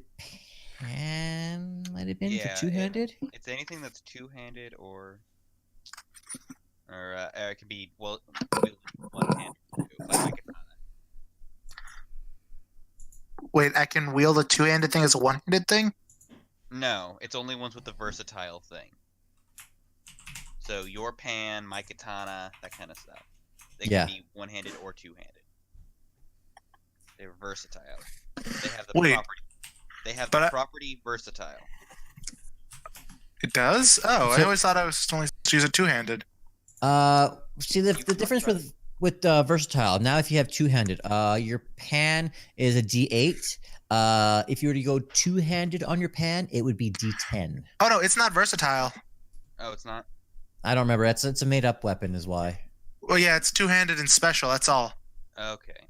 pan might have been for two-handed. It's anything that's two-handed or it can be one-handed. Wait, I can wield a two-handed thing as a one-handed thing? No, it's only ones with the versatile thing. So your pan, my katana, that kind of stuff. They can be one-handed or two-handed. They're versatile. They have the property. They have the property versatile. It does? Oh, I always thought I was only supposed to use a two-handed. See the difference with versatile. Now, if you have two-handed, your pan is a D8. If you were to go two-handed on your pan, it would be D10. Oh no, it's not versatile. Oh, it's not. I don't remember. It's a made-up weapon, is why. Well, yeah, it's two-handed and special. That's all. Okay.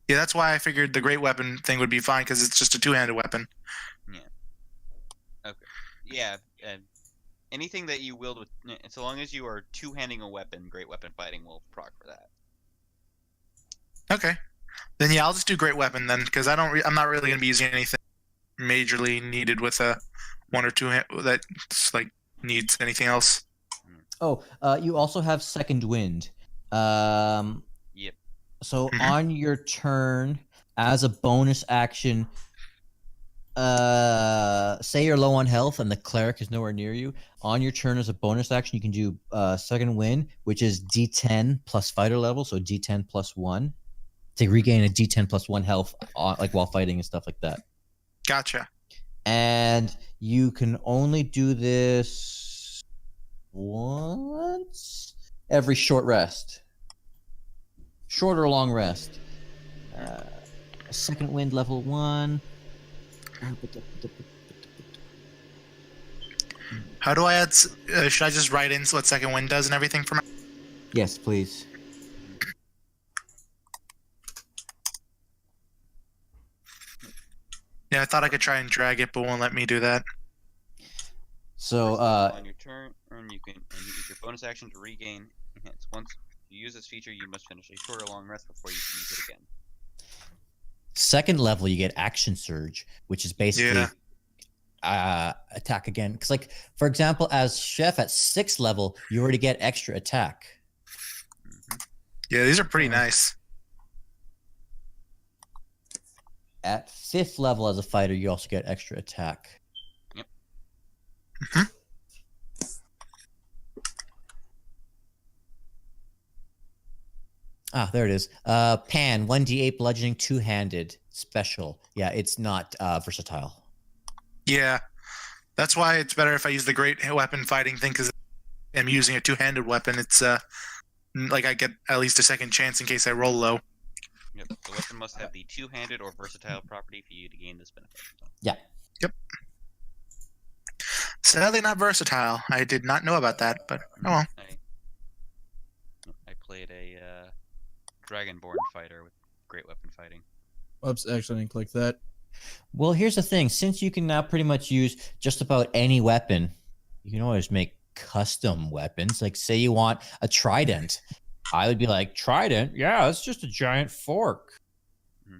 Yeah, that's why I figured the great weapon thing would be fine because it's just a two-handed weapon. Yeah. Okay. Yeah. Anything that you wield with, so long as you are two-handing a weapon, great weapon fighting will proc for that. Okay. Then yeah, I'll just do great weapon then because I'm not really going to be using anything majorly needed with a one or two that like needs anything else. Oh, you also have second wind. Yep. So on your turn, as a bonus action, say you're low on health and the cleric is nowhere near you. On your turn as a bonus action, you can do second wind, which is D10 plus fighter level, so D10 plus 1 to regain a D10 plus 1 health, like while fighting and stuff like that. Gotcha. And you can only do this once every short rest, short or long rest. Second wind level 1. How do I add? Should I just write in what second wind does and everything for my? Yes, please. Yeah, I thought I could try and drag it, but won't let me do that. So, on your turn, you can use your bonus action to regain enhance. Once you use this feature, you must finish a short or long rest before you can use it again. Second level, you get action surge, which is basically attack again. Because, like, for example, as chef at 6th level, you already get extra attack. Yeah, these are pretty nice. At 5th level as a fighter, you also get extra attack. Yep. Ah, there it is. Pan, 1d8 bludgeoning, two-handed, special. Yeah, it's not versatile. Yeah, that's why it's better if I use the great weapon fighting thing, because I'm using a two-handed weapon. It's like I get at least a second chance in case I roll low. Yep. The weapon must have the two-handed or versatile property for you to gain this benefit. Yeah. Yep. Sadly, not versatile. I did not know about that, but oh well. I played a Dragonborn fighter with great weapon fighting. Oops, actually I didn't click that. Well, here's the thing. Since you can now pretty much use just about any weapon, you can always make custom weapons. Like, say you want a trident. I would be like, trident? Yeah, it's just a giant fork.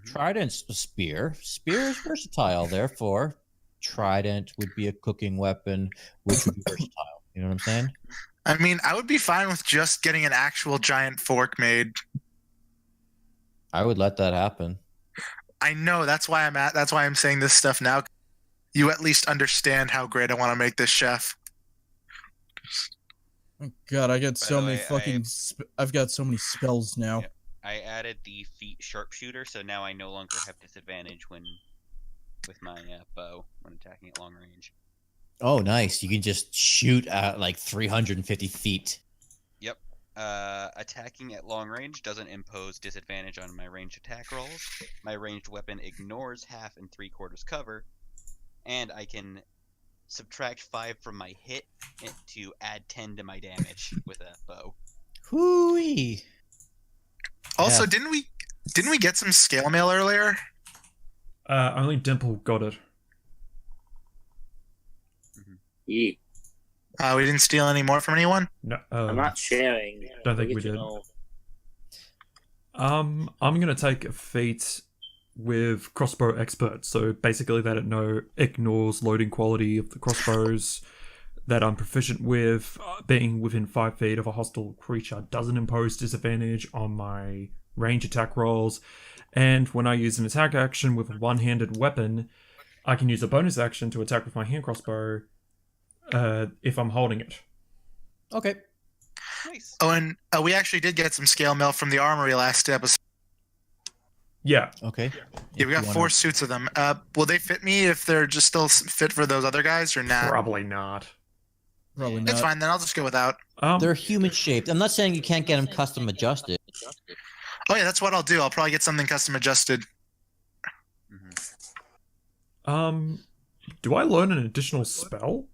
Trident's a spear. Spear is versatile, therefore, trident would be a cooking weapon, which would be versatile. You know what I'm saying? I mean, I would be fine with just getting an actual giant fork made. I would let that happen. I know, that's why I'm saying this stuff now. You at least understand how great I want to make this chef. Oh God, I got so many way, fucking. I've got so many spells now. Yeah. I added the feat sharpshooter, so now I no longer have disadvantage with my bow when attacking at long range. Oh, nice. You can just shoot at like 350 feet. Yep. Attacking at long range doesn't impose disadvantage on my ranged attack rolls. My ranged weapon ignores half and 3/4 cover, and I can subtract 5 from my hit to add 10 to my damage with a bow. Hooey. Also, Yeah. didn't we get some scale mail earlier? Only Dimple got it. Yeah. We didn't steal any more from anyone? No, I'm not sharing. don't think we did. I'm gonna take a feat with crossbow expert. So basically, that it ignores loading quality of the crossbows that I'm proficient with. Being within 5 feet of a hostile creature doesn't impose disadvantage on my range attack rolls. And when I use an attack action with a one-handed weapon, I can use a bonus action to attack with my hand crossbow if I'm holding it. Okay. Nice. Oh, and we actually did get some scale mail from the armory last episode. Yeah. Okay. Yeah, we got 4 suits of them. Will they fit me if they're just still fit for those other guys or not? Probably not. Probably not. It's fine, then I'll just go without. They're human shaped. I'm not saying you can't get them custom adjusted. Oh yeah, that's what I'll do. I'll probably get something custom adjusted. Do I learn an additional spell?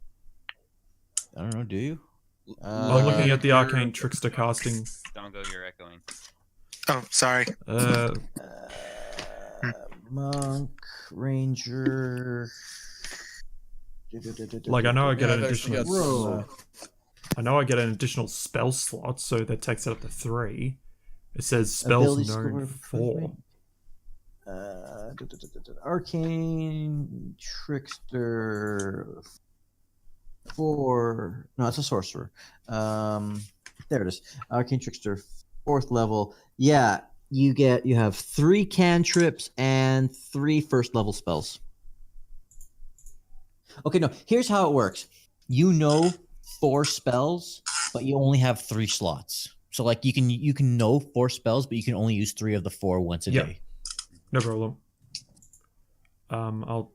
I don't know, do you? I'm looking at the arcane trickster casting. Dongo, you're echoing. Oh, sorry. Monk, ranger. Like, I know I get Yeah, an I've actually additional. got I know I get an additional spell slot, so that takes it up to 3. It says spells Ability known score 4. Arcane trickster 4. No, it's a sorcerer. There it is. Arcane trickster 4th level. Yeah, you have 3 cantrips and 3 first level spells. Okay, no. Here's how it works. You know 4 spells, but you only have 3 slots. So like you can know 4 spells, but you can only use 3 of the 4 once a day. No problem. I'll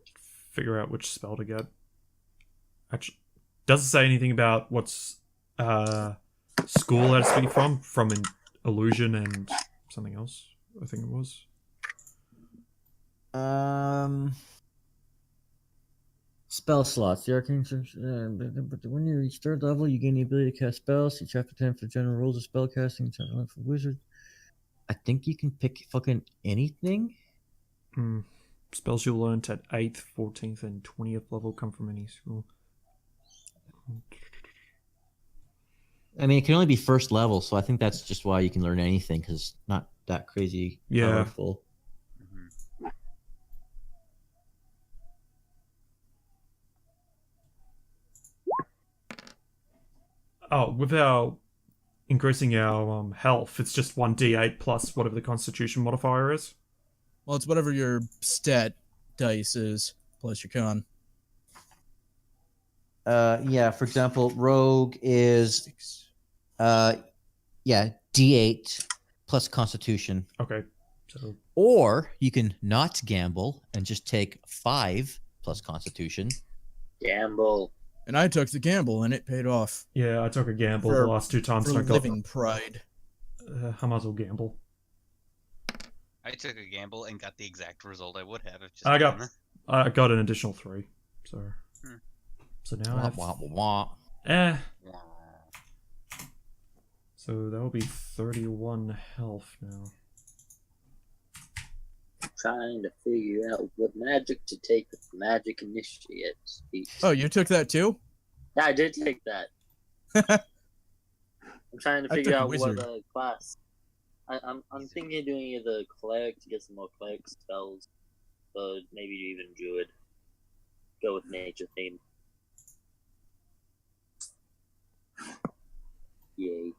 figure out which spell to get. Actually, doesn't say anything about what's school that it's to be from an illusion and something else. I think it was. Spell slots. The arcane. When you reach 3rd level, you gain the ability to cast spells. See chapter 10 for general rules of spell casting. Chapter 11 for wizard. I think you can pick fucking anything. Spells you'll learn at 8th, 14th, and 20th level come from any school. I mean, it can only be 1st level, so I think that's just why you can learn anything, because it's not that crazy powerful. Oh, without increasing our health, it's just 1d8 plus whatever the constitution modifier is. Well, it's whatever your stat dice is, plus your con. Yeah, for example, rogue is D8 plus constitution. Okay. So or you can not gamble and just take 5 plus constitution. Gamble. And I took the gamble, and it paid off. Yeah, I took a gamble the last 2 times. For I got living pride. I might as well gamble. I took a gamble and got the exact result I would have if just. I got an additional 3. So. So now I have. So that will be 31 health now. Trying to figure out what magic to take with the magic initiate speech. Oh, you took that too? Yeah, I did take that. I'm trying to figure out what class. I'm thinking of doing either cleric to get some more cleric spells, or maybe even druid. Go with nature theme. Yay.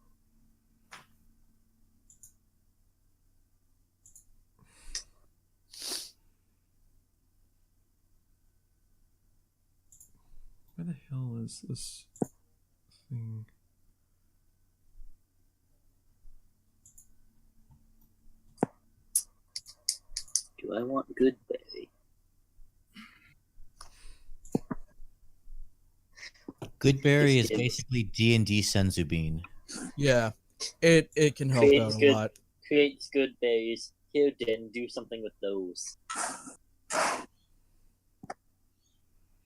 Where the hell is this thing? Do I want good berry? Goodberry is basically D&D senzu bean. Yeah, it can help out a lot. Creates good berries. Here, Dynn, do something with those.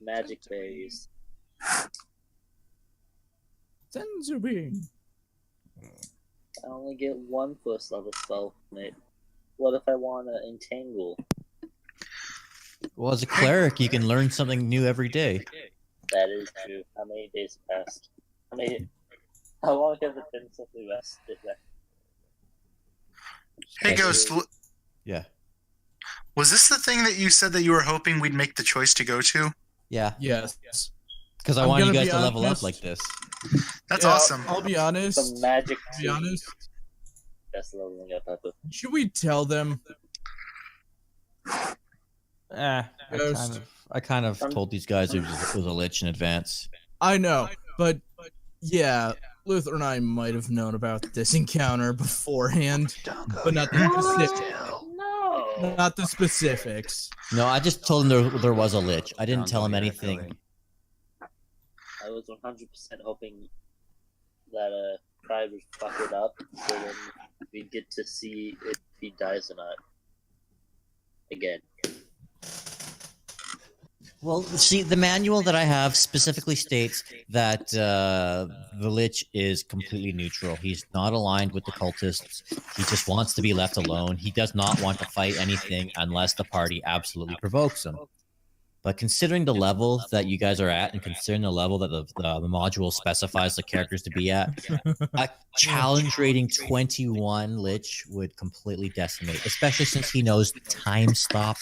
Magic berries. Senzu bean. I only get 1 first level spell from it. What if I want to entangle? Well, as a cleric, you can learn something new every day. That is true. How many days passed? How long have it been since we rested? Hey, Ghost. Yeah. Was this the thing that you said that you were hoping we'd make the choice to go to? Yeah. Yes. Because I want you guys to level up like this. That's awesome. I'll be honest. Some magic. To be honest. That's leveling up, Pepper. Should we tell them? I kind of told these guys it was a lich in advance. I know, but yeah, Luther and I might have known about this encounter beforehand, but not the specifics. No. Not the specifics. No, I just told him there was a lich. I didn't tell him anything. I was 100% hoping that Pride would fuck it up, so then we get to see if he dies or not. Again. Well, see, the manual that I have specifically states that the Lich is completely neutral. He's not aligned with the cultists. He just wants to be left alone. He does not want to fight anything unless the party absolutely provokes him. But considering the level that you guys are at, and considering the level that the module specifies the characters to be at, a challenge rating 21 Lich would completely decimate, especially since he knows time stop.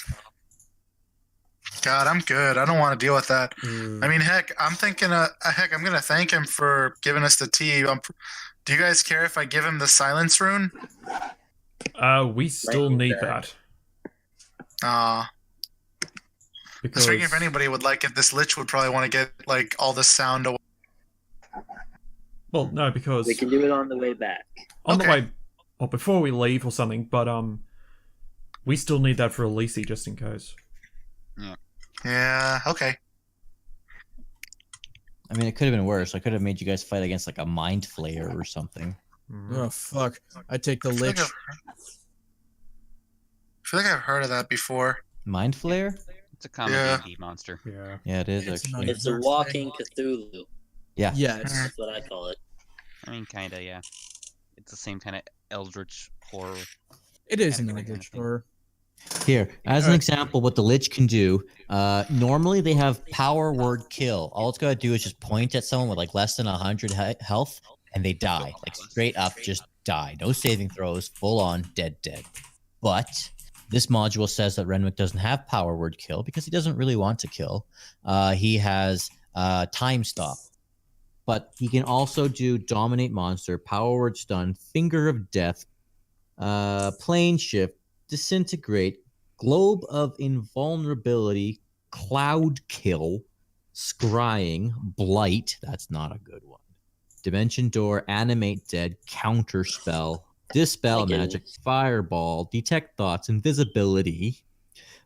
God, I'm good. I don't want to deal with that. I mean, heck, I'm thinking, I'm going to thank him for giving us the tea. Do you guys care if I give him the silence rune? We still need that. I was thinking if anybody would like it, this Lich would probably want to get like all the sound away. Well, no, because We can do it on the way back. on the way, or before we leave or something. But we still need that for Elise just in case. Yeah. Okay. I mean, it could have been worse. I could have made you guys fight against like a mind flayer or something. Oh fuck! I take the lich. I feel like I've heard of that before. Mind flayer? It's a common Yeah. D&D monster. Yeah. Yeah, it is It's actually. not- It's a walking Cthulhu. Yeah. Yes. That's what I call it. I mean, kinda, yeah. It's the same kind of eldritch horror. It is an Category kind of eldritch thing. horror. Here, as an example, what the Lich can do, normally they have power word kill. All it's got to do is just point at someone with like less than 100 health, and they die. Like straight up, just die. No saving throws, full on, dead. But this module says that Renwick doesn't have power word kill because he doesn't really want to kill. He has time stop. But he can also do dominate monster, power word stun, finger of death, plane shift, disintegrate, globe of invulnerability, cloud kill, scrying, blight. That's not a good one. Dimension door, animate dead, counter spell, dispel magic, fireball, detect thoughts, invisibility,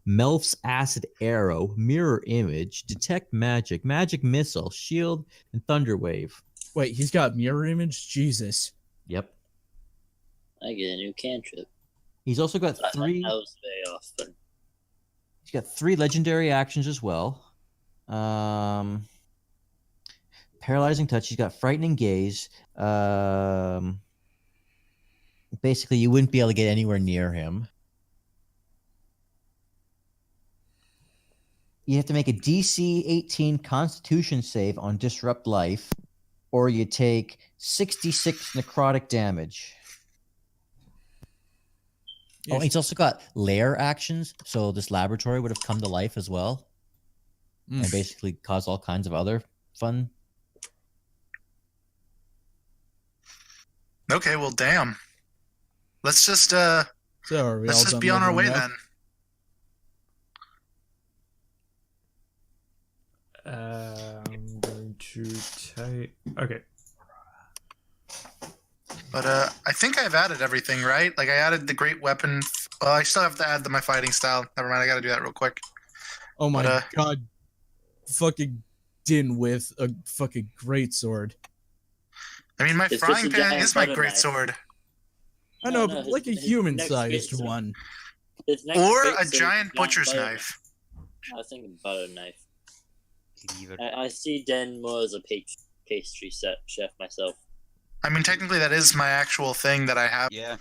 Melf's acid arrow, mirror image, detect magic, magic missile, shield, and thunder wave. Wait, he's got mirror image. Jesus. Yep. I get a new cantrip. He's also got Not three. my house very often. He's got 3 legendary actions as well. Paralyzing touch. He's got frightening gaze. Basically, you wouldn't be able to get anywhere near him. You have to make a DC 18 Constitution save on Disrupt Life, or you take 66 necrotic damage. Oh, he's also got lair actions, so this laboratory would have come to life as well, and basically cause all kinds of other fun. Okay, well, damn. Let's just So are we all let's just done be on our way leveling up? then. I'm going to take. Okay. But I think I've added everything, right? Like I added the great weapon. Well, I still have to add my fighting style. Never mind, I got to do that real quick. Oh my But, god. Fucking Dynn with a fucking great sword. I mean, my It's frying just a pan giant is my butter great knife. sword, I know, No, but his- like a his human-sized next great one. His next or great a sword is giant butcher's butter knife. I was thinking butter knife. Leave it. I see Den more as a pastry chef myself. I mean, technically, that is my actual thing that I have. Yeah,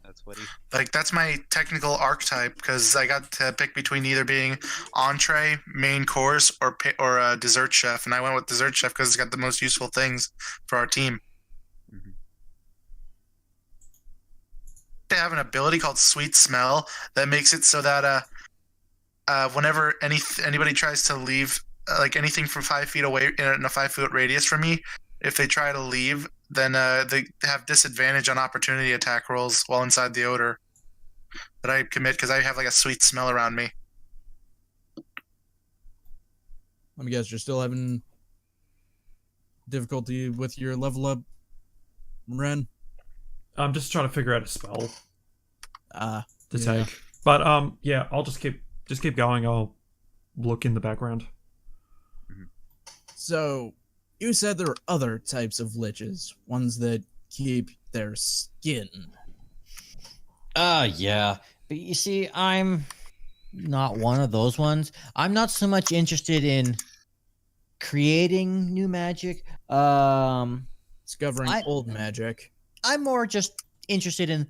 that's what he. Like that's my technical archetype because I got to pick between either being entree, main course, or dessert chef, and I went with dessert chef because it's got the most useful things for our team. They have an ability called Sweet Smell that makes it so that whenever anybody tries to leave, like anything from 5 feet away in a 5-foot radius from me, if they try to leave, then they have disadvantage on opportunity attack rolls while inside the odor that I commit because I have like a sweet smell around me. Let me guess, you're still having difficulty with your level up, Ren? I'm just trying to figure out a spell to yeah. take. But yeah, I'll just keep going. I'll look in the background. So, you said there are other types of liches, ones that keep their skin. Yeah. But you see, I'm not one of those ones. I'm not so much interested in creating new magic. Discovering old magic. I'm more just interested in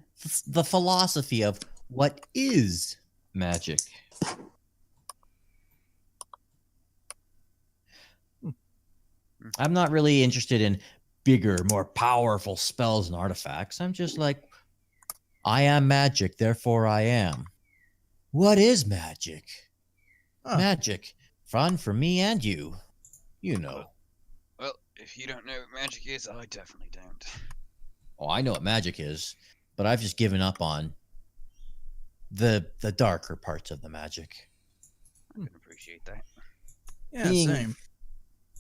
the philosophy of what is magic. I'm not really interested in bigger, more powerful spells and artifacts. I'm just like, I am magic, therefore I am. What is magic? Magic. Fun for me and you. You know. Well, if you don't know what magic is, I definitely don't. Oh, I know what magic is, but I've just given up on the darker parts of the magic. I can appreciate that. Yeah, Being- same.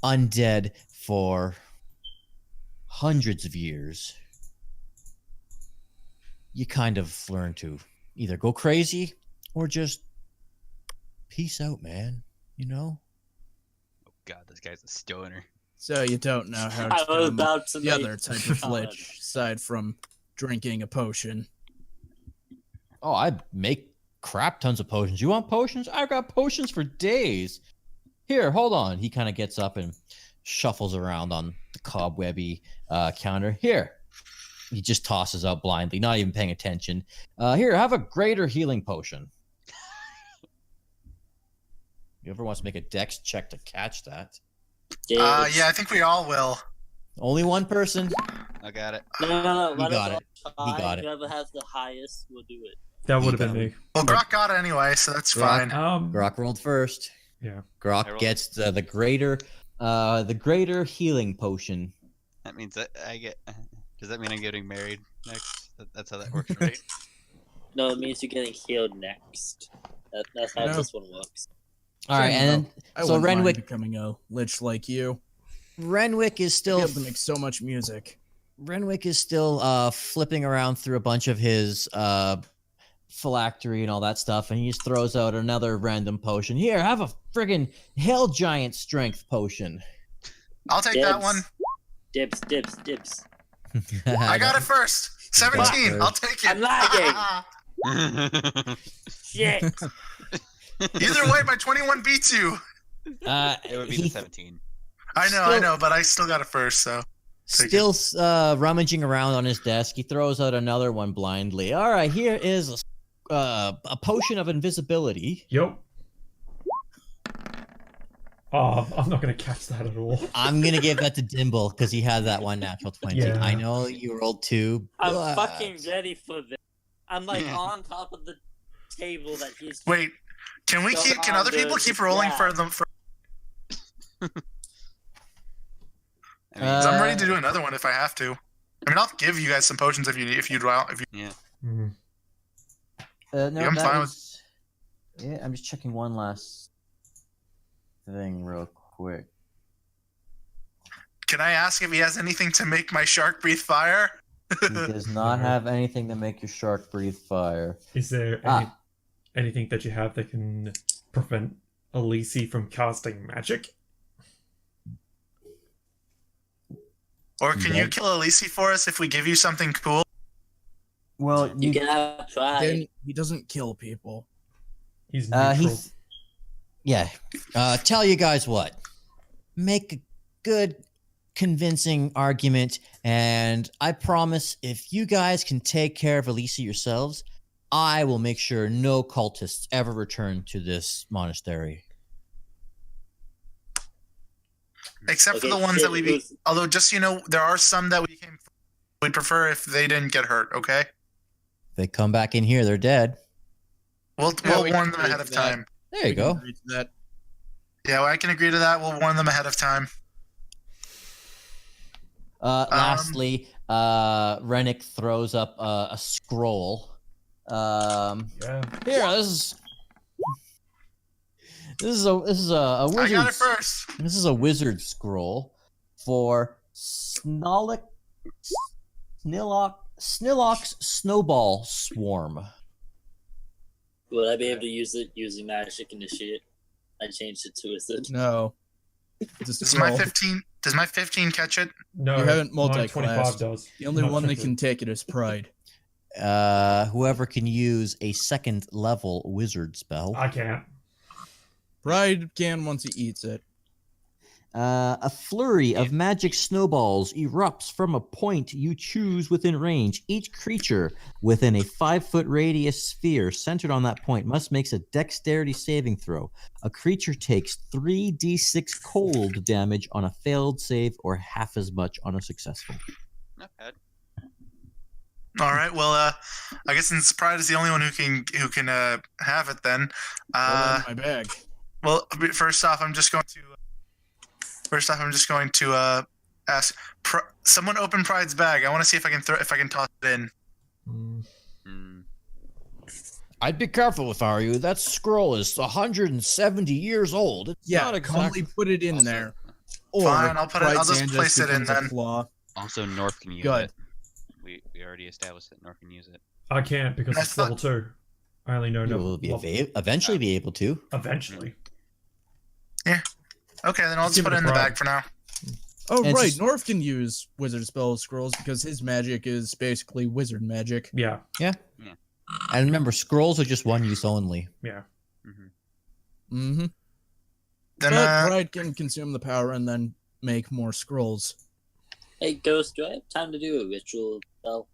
Undead for hundreds of years, you kind of learn to either go crazy or just peace out, man. You know? Oh god, this guy's a stoner. So you don't know how I to was do about to the make other type of comment. lich, aside from drinking a potion. Oh, I make crap tons of potions. You want potions? I've got potions for days. Here, hold on. He kind of gets up and shuffles around on the cobwebby counter. Here. He just tosses out blindly, not even paying attention. Here, have a greater healing potion. You ever wants to make a dex check to catch that? Yeah, Yeah, I think we all will. Only one person. I got it. No. He got it. He got it. Whoever has the highest will do it. That would have been me. Well, Groc got it anyway, so that's Groc. fine. Grok rolled first. Yeah. I Grok rolled. gets the greater healing potion. That means that I get. Does that mean I'm getting married next? That's how that works, right? No, it means you're getting healed next. That's how No. this one works. All right, and I so wouldn't mind Renwick becoming a lich like you. Renwick is Still still able to make so much music. Renwick is still flipping around through a bunch of his phylactery and all that stuff, and he just throws out another random potion. Here, have a friggin' hell giant strength potion. I'll take that one. Dibs. I got it first. 17. I'll take it. I'm lagging. Shit. Either way, my 21 beats you. It would be the 17. I know, but I still got it first, so. Take Still rummaging around on his desk, he throws out another one blindly. All right, here is a potion of invisibility. Yep. Oh, I'm not going to catch that at all. I'm gonna give that to Dimble because he had that one natural 20. Yeah. I know you rolled 2. I'm but- fucking ready for this. I'm like on top of the table that he's. Wait, can we Go keep? Can on, other people dude. keep rolling Yeah. for them? For, I mean, 'cause I'm ready to do another one if I have to. I mean, I'll give you guys some potions if you'd want. If you, yeah. Mhm. No, Yeah, I'm that fine was- Yeah, I'm just checking one last thing real quick. can I ask if he has anything to make my shark breathe fire? He does not have anything to make your shark breathe fire. Is there anything that you have that can prevent Elise from casting magic? Or can you Nope. kill Elise for us if we give you something cool? Well, You can have pride. Then he doesn't kill people. He's neutral. he's yeah. Tell you guys what. Make a good, convincing argument, and I promise if you guys can take care of Elisa yourselves, I will make sure no cultists ever return to this monastery. Except for Okay, the ones that we shit, be. who's- Although, just so you know, there are some that we came. We'd prefer if they didn't get hurt. Okay, If they come back in here, they're dead. we'll Yeah, we warn can them agree ahead to of that. time. There you We can go. agree to that. Yeah, well, I can agree to that. We'll warn them ahead of time. Lastly, Rennick throws up a scroll. Yeah. Here, this is a I wizard. got it first. This is a wizard scroll for Snillock's Snowball Swarm. Would I be able to use it using magic initiate? I changed it to wizard. No. It's a Does my scroll. 15? Does my 15 catch it? No, You haven't mine multi-classed. 25 does. The only Not one that 50. can take it is pride. Whoever can use a second level wizard spell. I can't. Pride can once he eats it. A flurry of magic snowballs erupts from a point you choose within range. Each creature within a 5-foot radius sphere centered on that point must make a dexterity saving throw. A creature takes 3d6 cold damage on a failed save or half as much on a successful. Not bad. All right. Well, I guess since Pride is the only one who can have it, then. Roll out of my bag. Well, first off, I'm just going to ask. Someone open Pride's bag. I want to see if I can toss it in. Mm. Hmm. I'd be careful if I were you. That scroll is 170 years old. It's Yeah, not exactly. calmly put it in Also- there. Or Fine, I'll Bride's just hand place it in becomes a then. claw. Also, North can use Good. it. We already established that North can use it. I can't because That's it's level 2. I only know You no. will be eventually be able to. Eventually. Okay, then I'll Just just give put it it a in the try. bag for now. Oh, And right. just- North can use wizard spell scrolls because his magic is basically wizard magic. Yeah. And remember, scrolls are just one use only. Yeah. Mm-hmm. Then, But Bride can consume the power and then make more scrolls. Hey, Ghost, do I have time to do a ritual spell?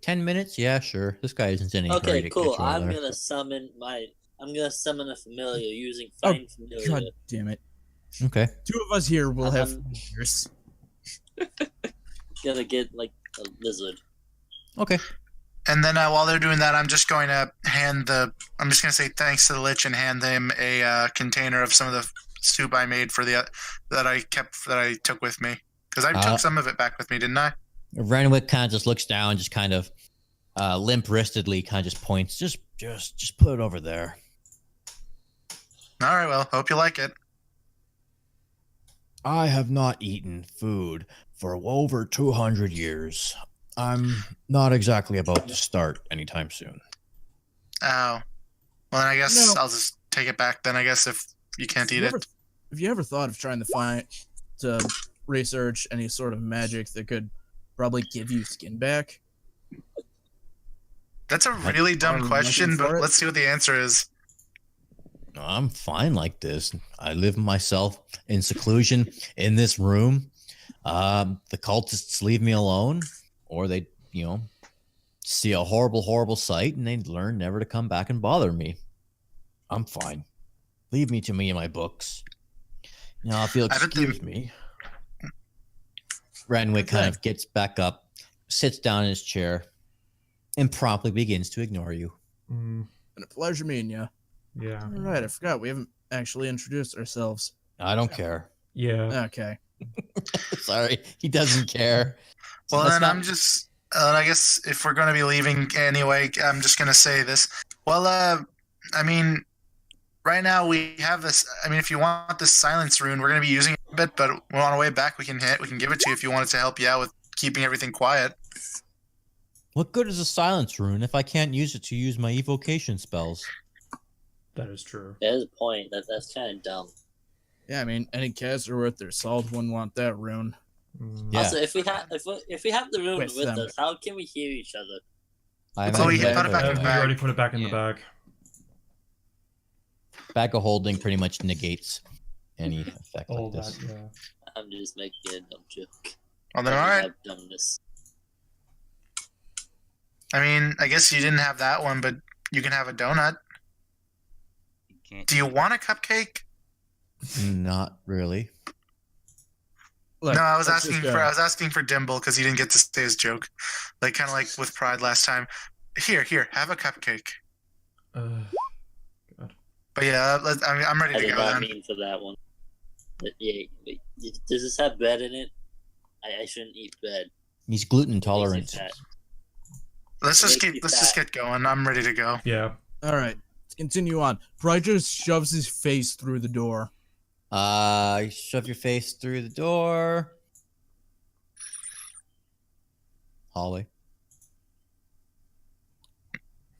10 minutes? Yeah, sure. This guy isn't in any hurry Okay, to cool. get you out I'm there. gonna summon a familiar using Oh, find familiar. God damn it. Okay. Two of us here will have Um, familiars. Gonna get like a lizard. Okay. and then while they're doing that, I'm just going to I'm just going to say thanks to the Lich and hand him a container of some of the soup I made for that I took with me. Because I took some of it back with me, didn't I? Renwick kind of just looks down, just kind of limp-wristedly kind of just points. Just put it over there. All right, well, hope you like it. I have not eaten food for over 200 years. I'm not exactly about to start anytime soon. Oh. Well, then I guess No. I'll just take it back then, I guess, if you can't eat it. Have you ever thought of trying to research any sort of magic that could probably give you skin back? That's a really dumb I'm question, looking for but it. let's see what the answer is. I'm fine like this. I live myself in seclusion in this room. The cultists leave me alone, or they, see a horrible, horrible sight, and they learn never to come back and bother me. I'm fine. Leave me to me and my books. Now, if you'll I bet they- excuse me. Renwick kind of gets back up, sits down in his chair, and promptly begins to ignore you. Mm, Been a pleasure meeting you. yeah. All right, I forgot we haven't actually introduced ourselves. I don't care. Yeah. Okay. Sorry, he doesn't care. Well, Let's then not- I'm just. I guess if we're going to be leaving anyway, I'm just going to say this. Well, I mean, right now we have this. I mean, if you want this silence rune, we're going to be using it a bit, but on our way back, we can give it to you if you want it to help you out with keeping everything quiet. What good is a silence rune if I can't use it to use my evocation spells? That is true. There's a point. That's kind of dumb. Yeah, I mean, any caster worth their salt wouldn't want that rune. Mm, Yeah. Also, if we have the room With with them. us, how can we hear each other? I Oh, imagine yeah, that put it back Yeah, in you the already put it back in the Yeah. bag. bag of holding pretty much negates any effect All like this. that, yeah. I'm just making a dumb joke. Well, then, all right. Have dumbness. I mean, I guess you didn't have that one, but you can have a donut. You can't Do you eat- want a cupcake? Not really. Look, No, I was let's just asking go. for Dimble because he didn't get to say his joke, kind of like with Pride last time. Here, have a cupcake. But yeah, I'm ready I to did go not then. mean for that one. But yeah, wait, does this have bread in it? I shouldn't eat bread. He's gluten Makes me tolerant. fat. Let's just Makes me just fat. get going. I'm ready to go. Yeah. All right, let's continue on. Bride just shoves his face through the door. Shove your face through the door. Hallway.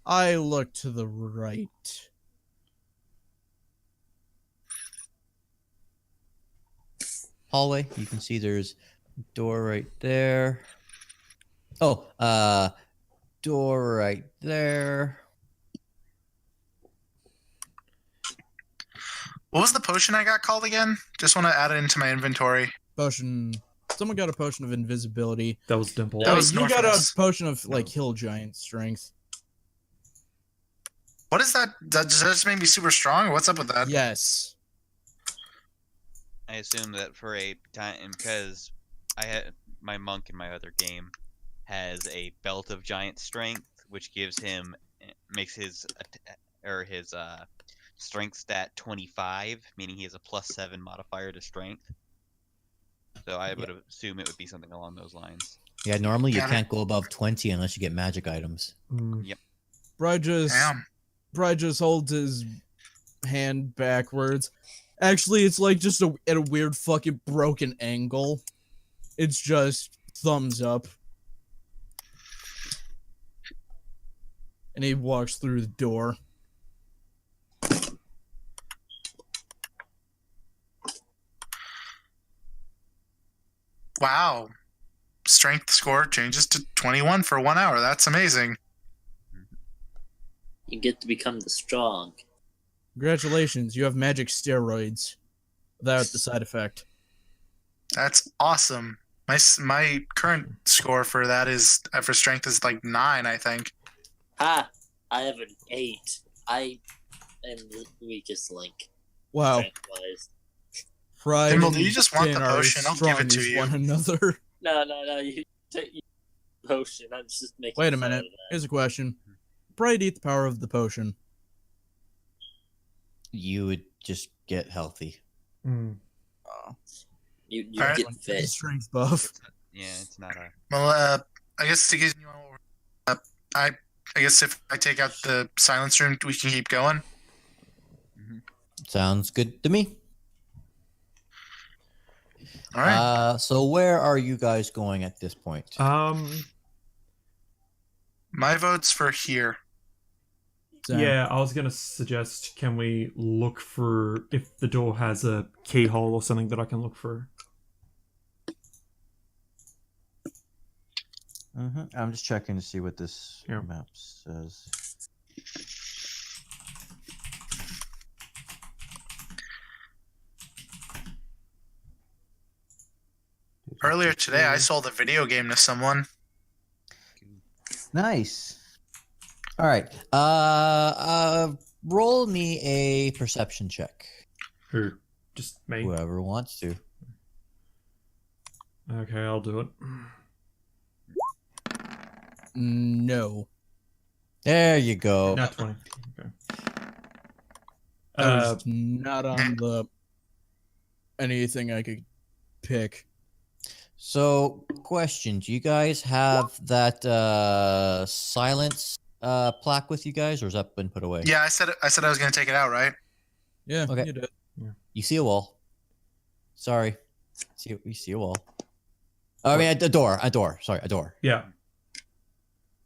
I look to the right. Hallway. You can see there's a door right there. Oh, door right there. What was the potion I got called again? Just want to add it into my inventory. Potion. Someone got a potion of invisibility. That was Dimple. That Wait, was you got Norfinas. a potion of hill giant strength. What is that? Does that just make me super strong, or what's up with that? Yes. I assume that for a time, because I had my monk in my other game has a belt of giant strength, which makes his strength stat 25, meaning he has a +7 modifier to strength. So I would assume it would be something along those lines. Yeah, normally you Yeah. can't go above 20 unless you get magic items. Mm, Yep. Bride just holds his hand backwards. Actually, it's like just at a weird fucking broken angle. It's just thumbs up. And he walks through the door. Wow. Strength score changes to 21 for 1 hour. That's amazing. You get to become the strong. Congratulations, you have magic steroids without the side effect. That's awesome. My current score for that is for strength is like 9, I think. Ha! I have an 8. I am the weakest link. Wow. Strength-wise. Pride Dimble, and do you just want the Dynn are potion? I'll strong give it to as you. one another. No. You take the potion. I'm just making. Wait a fun minute. of that. Here's a question. Pride eat the power of the potion. You would just get healthy. Mm. You Alright. get fit. Strength buff. It's not a. Well, I guess to get I guess if I take out the silence room, we can keep going. Sounds good to me. All right. So where are you guys going at this point? My vote's for here. Yeah, I was gonna suggest, can we look for if the door has a keyhole or something that I can look for? I'm just checking to see what this Yeah. map says. Earlier today, I sold a video game to someone. Nice. All right. Roll me a perception check. Who? Just me? Whoever wants to. Okay, I'll do it. No. There you go. Not 20. Okay. That was not on the anything I could pick. So, question: do you guys have that silence plaque with you guys, or has that been put away? Yeah, I said I was going to take it out, right? Yeah, Okay. you did. You see a wall. Sorry. You see a wall. I mean, a door. Sorry, a door. Yeah.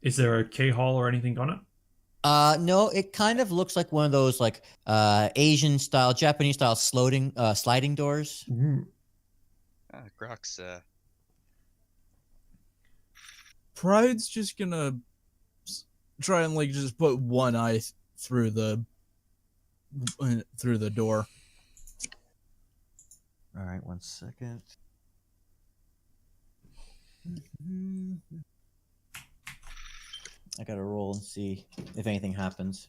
Is there a keyhole or anything on it? No, it kind of looks like one of those like Asian style, Japanese style sliding doors. Groc's Pride's just gonna try and like just put one eye through the door. All right, 1 second. I gotta roll and see if anything happens.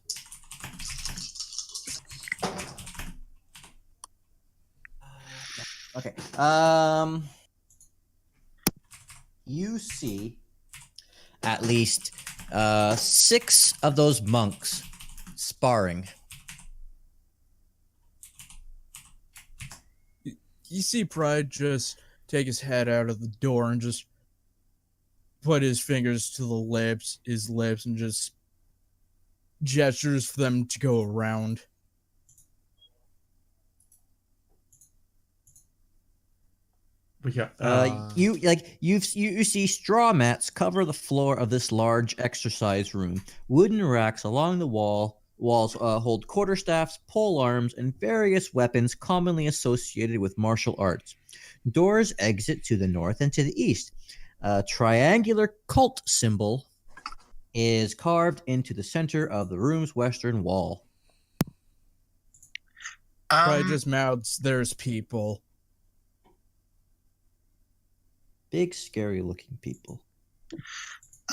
Okay. You see at least 6 of those monks sparring. You see Pride just take his head out of the door and just put his fingers to his lips, and just gestures for them to go around. Yeah. You see straw mats cover the floor of this large exercise room. Wooden racks along the walls hold quarterstaffs, pole arms, and various weapons commonly associated with martial arts. Doors exit to the north and to the east. A triangular cult symbol is carved into the center of the room's western wall. Pride just mouths, "There's people." Big, scary-looking people.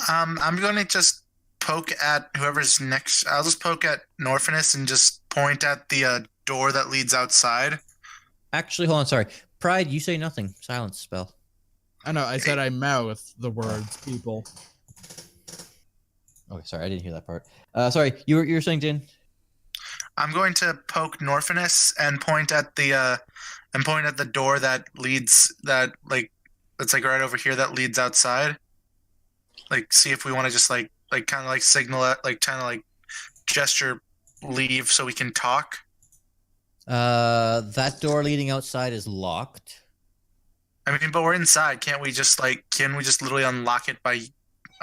I'm going to just poke at whoever's next. I'll just poke at Norfinas and just point at the door that leads outside. Actually, hold on, sorry. Pride, you say nothing. Silence spell. I know, I said I mouth the words "people." Okay, sorry, I didn't hear that part. Sorry, you were saying, Dynn? I'm going to poke Norfinas and point at the door that leads that's like right over here that leads outside. Like, see if we want to just like like kind of like signal it, like kind of like gesture leave so we can talk? That door leading outside is locked. I mean, but we're inside. Can we just literally unlock it by,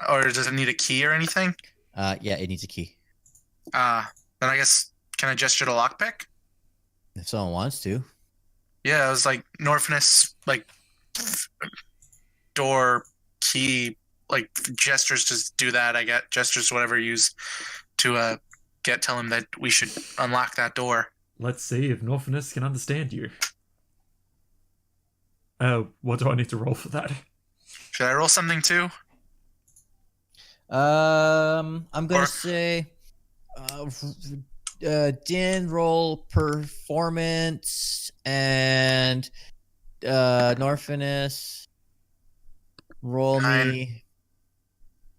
or does it need a key or anything? Yeah, it needs a key. Then I guess, can I gesture to lockpick? If someone wants to. Yeah, it was like Norfinas, like door key, like gestures to do that. I get gestures, whatever you use to tell him that we should unlock that door. Let's see if Norfinas can understand you. What do I need to roll for that? Should I roll something too? I'm gonna say, Dynn, roll performance, and Norfinas, roll 9. me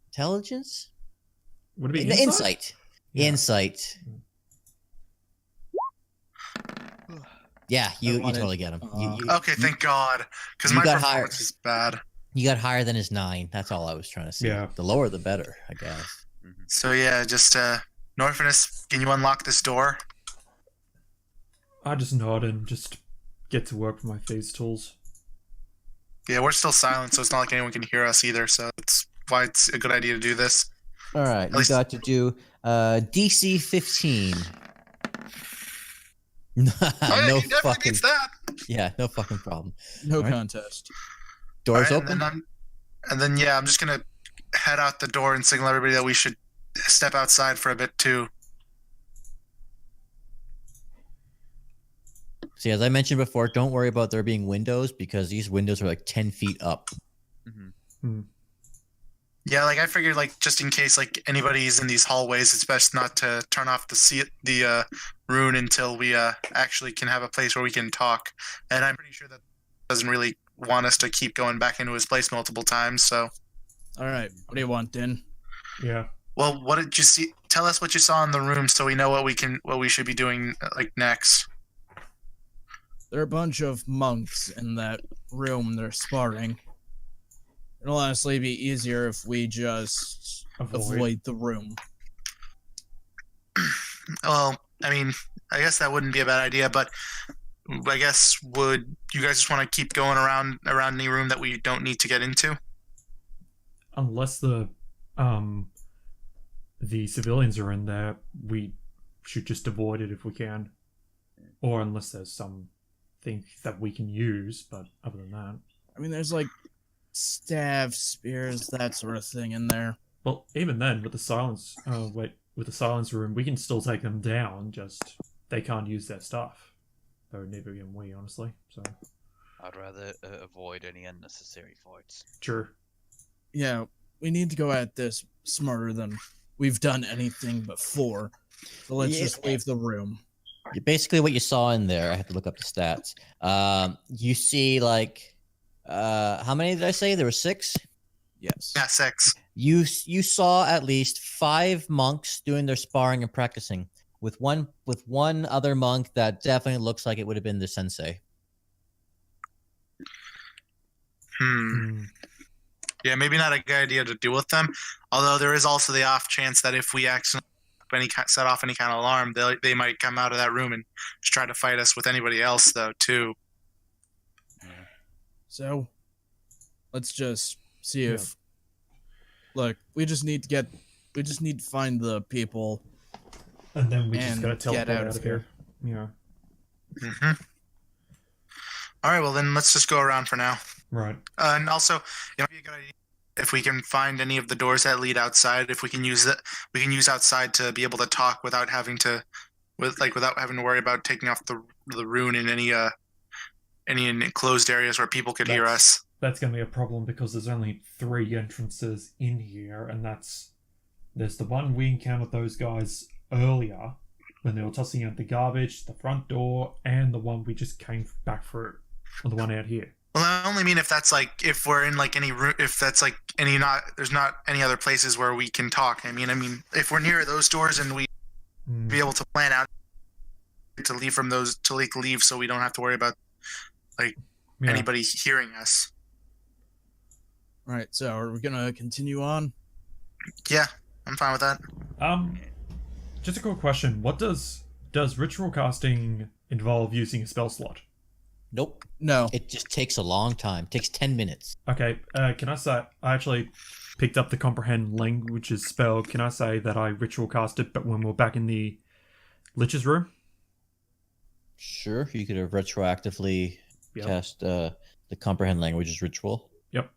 intelligence. Would it be Insight? Yeah. Insight. Yeah, you wanted- totally get him. Okay, thank God, because you my got performance higher. is bad. You got higher than his 9. That's all I was trying to say. Yeah. The lower, the better, I guess. So yeah, just Norfinas, can you unlock this door? I just nod and just get to work with my thieves' tools. Yeah, we're still silent, so it's not like anyone can hear us either. So that's why it's a good idea to do this. All right, At you least- got to do DC 15. No Oh, yeah, he definitely fucking. beats that. Yeah, no fucking problem. No Alright. contest. Doors Alright, open. And then yeah, I'm just gonna head out the door and signal everybody that we should step outside for a bit too. See, as I mentioned before, don't worry about there being windows because these windows are like 10 feet up. Yeah, like I figured, like just in case like anybody's in these hallways, it's best not to turn off the rune until we actually can have a place where we can talk. And I'm pretty sure that doesn't really want us to keep going back into his place multiple times. So, All right, what do you want, Dynn? Yeah. well, what did you see? Tell us what you saw in the room, so we know what we should be doing like next. There are a bunch of monks in that room. They're sparring. It'll honestly be easier if we just avoid the room. Well, I mean, I guess that wouldn't be a bad idea, but I guess would you guys just want to keep going around any room that we don't need to get into? Unless the civilians are in there, we should just avoid it if we can. Or unless there's something that we can use, but other than that. I mean, there's like staves, spears, that sort of thing in there. Well, even then, with the silence room, we can still take them down, just they can't use their stuff. Though neither can we, honestly, so. I'd rather avoid any unnecessary fights. Sure. Yeah, we need to go at this smarter than we've done anything before. So let's just leave the room. Basically, what you saw in there, I have to look up the stats. You see, like, how many did I say? There were 6? Yes. Yeah, 6. You saw at least 5 monks doing their sparring and practicing with one other monk that definitely looks like it would have been the sensei. Yeah, maybe not a good idea to deal with them. Although there is also the off chance that if we accidentally set off any kind of alarm, they might come out of that room and just try to fight us with anybody else, though, too. So, let's just see if. Look, we just need to find the people. And then we just And gotta get teleport out out of of here. Yeah. All right, well then let's just go around for now. Right. And also, it might be a good idea if we can find any of the doors that lead outside. If we can use it, we can use outside to be able to talk without having to worry about taking off the rune in any enclosed areas where people could hear us. That's going to be a problem because there's only 3 entrances in here, and there's the one we encountered those guys earlier when they were tossing out the garbage, the front door, and the one we just came back through, or the one out here. Well, I only mean if that's like if we're in like any room, if that's like there's not any other places where we can talk. I mean, if we're near those doors and we be able to plan out to leave from those to leave, so we don't have to worry about anybody hearing us. All right, so are we gonna continue on? Yeah, I'm fine with that. Just a quick question. What does ritual casting involve using a spell slot? Nope. No. It just takes a long time. It takes 10 minutes. Okay, can I say I actually picked up the comprehend languages spell? Can I say that I ritual cast it, but when we're back in the Lich's room? Sure, you could have retroactively Yep. cast the comprehend languages ritual. Yep.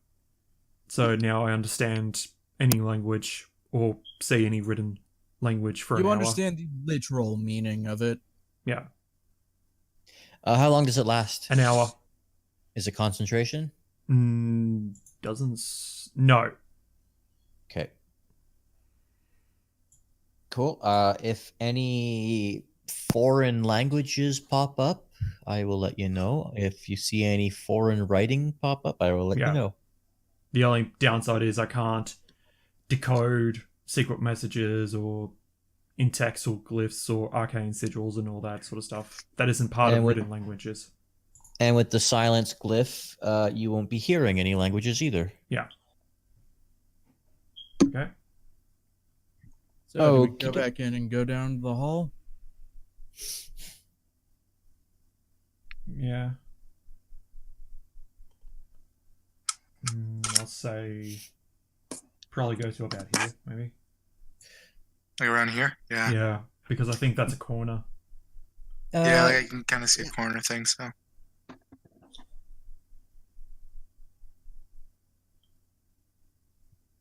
So now I understand any language or see any written language for an You hour. understand the literal meaning of it. Yeah, How long does it last? an hour. Is it concentration? No. Okay. Cool. If any foreign languages pop up, I will let you know. If you see any foreign writing pop up, I will let you know. The only downside is I can't decode secret messages or in-text or glyphs or arcane sigils and all that sort of stuff. That isn't part of written languages. And with the silence glyph, you won't be hearing any languages either. Yeah. Okay. So do we go back in and go down the hall? Yeah. I'll say probably go to about here, maybe. Like around here? Yeah. Yeah, because I think that's a corner. Yeah, like I can kind of see a corner thing, so.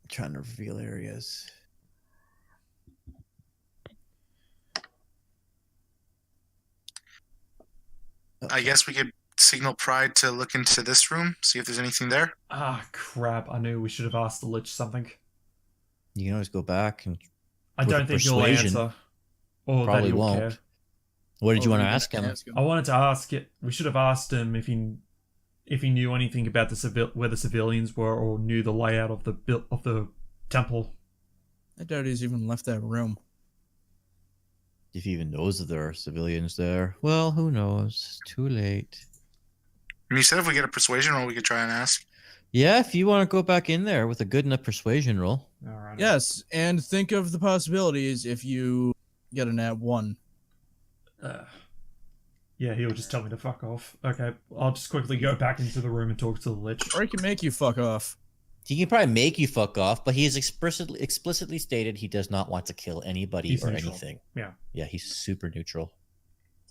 Trying to reveal areas. I guess we could signal Pride to look into this room, see if there's anything there. Ah, crap. I knew we should have asked the Lich something. You can always go back and. I don't think he'll answer. Or Probably that he'll won't. care. What did you want to ask him? I wanted to ask it. We should have asked him if he knew anything about where the civilians were or knew the layout of the temple. I doubt he's even left that room. If he even knows that there are civilians there. Well, who knows? Too late. And you said if we get a persuasion roll, we could try and ask. Yeah, if you want to go back in there with a good enough persuasion roll. All right. Yes, and think of the possibilities if you get a nat 1. Yeah, he'll just tell me to fuck off. Okay, I'll just quickly go back into the room and talk to the Lich. Or he can make you fuck off. He can probably make you fuck off, but he has explicitly stated he does not want to kill anybody He's or neutral. anything. Yeah. Yeah, he's super neutral.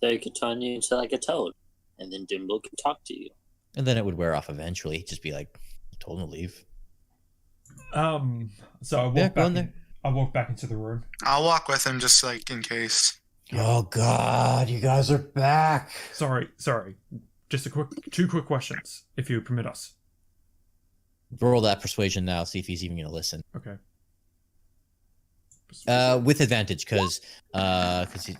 So you could turn you into like a toad, and then Dimble can talk to you. And then it would wear off eventually. He'd just be like, I told him to leave. So I walk go back in there. I walk back into the room. I'll walk with him just like in case. Oh God, you guys are back. Sorry. Just two quick questions, if you permit us. Roll that persuasion now, see if he's even gonna listen. Okay. With advantage, because he.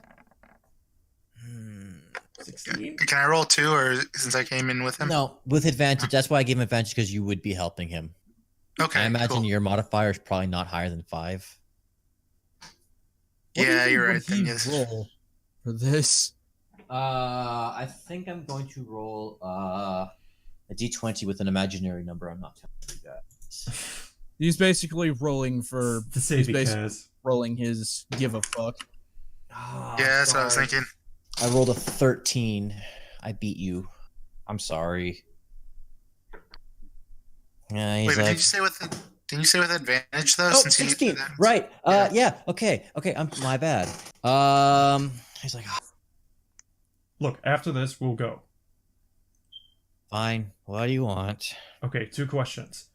16? Can I roll 2, or since I came in with him? No, with advantage. That's why I gave him advantage, because you would be helping him. Okay. I imagine cool. your modifier is probably not higher than 5. What do you Yeah, think you're would right. he Thing is, roll for this? I think I'm going to roll a d20 with an imaginary number. I'm not telling you that. He's basically rolling for. To see He's if he basically cares. rolling his give a fuck. Oh, yeah, that's what I was sorry. thinking. I rolled a 13. I beat you. I'm sorry. Yeah, he's Wait, but like, didn't you say with advantage though? oh, Since you 16. that- Right. Yeah. Yeah. Okay. I'm my bad. He's like, Look, after this, we'll go. fine. What do you want? Okay, 2 questions.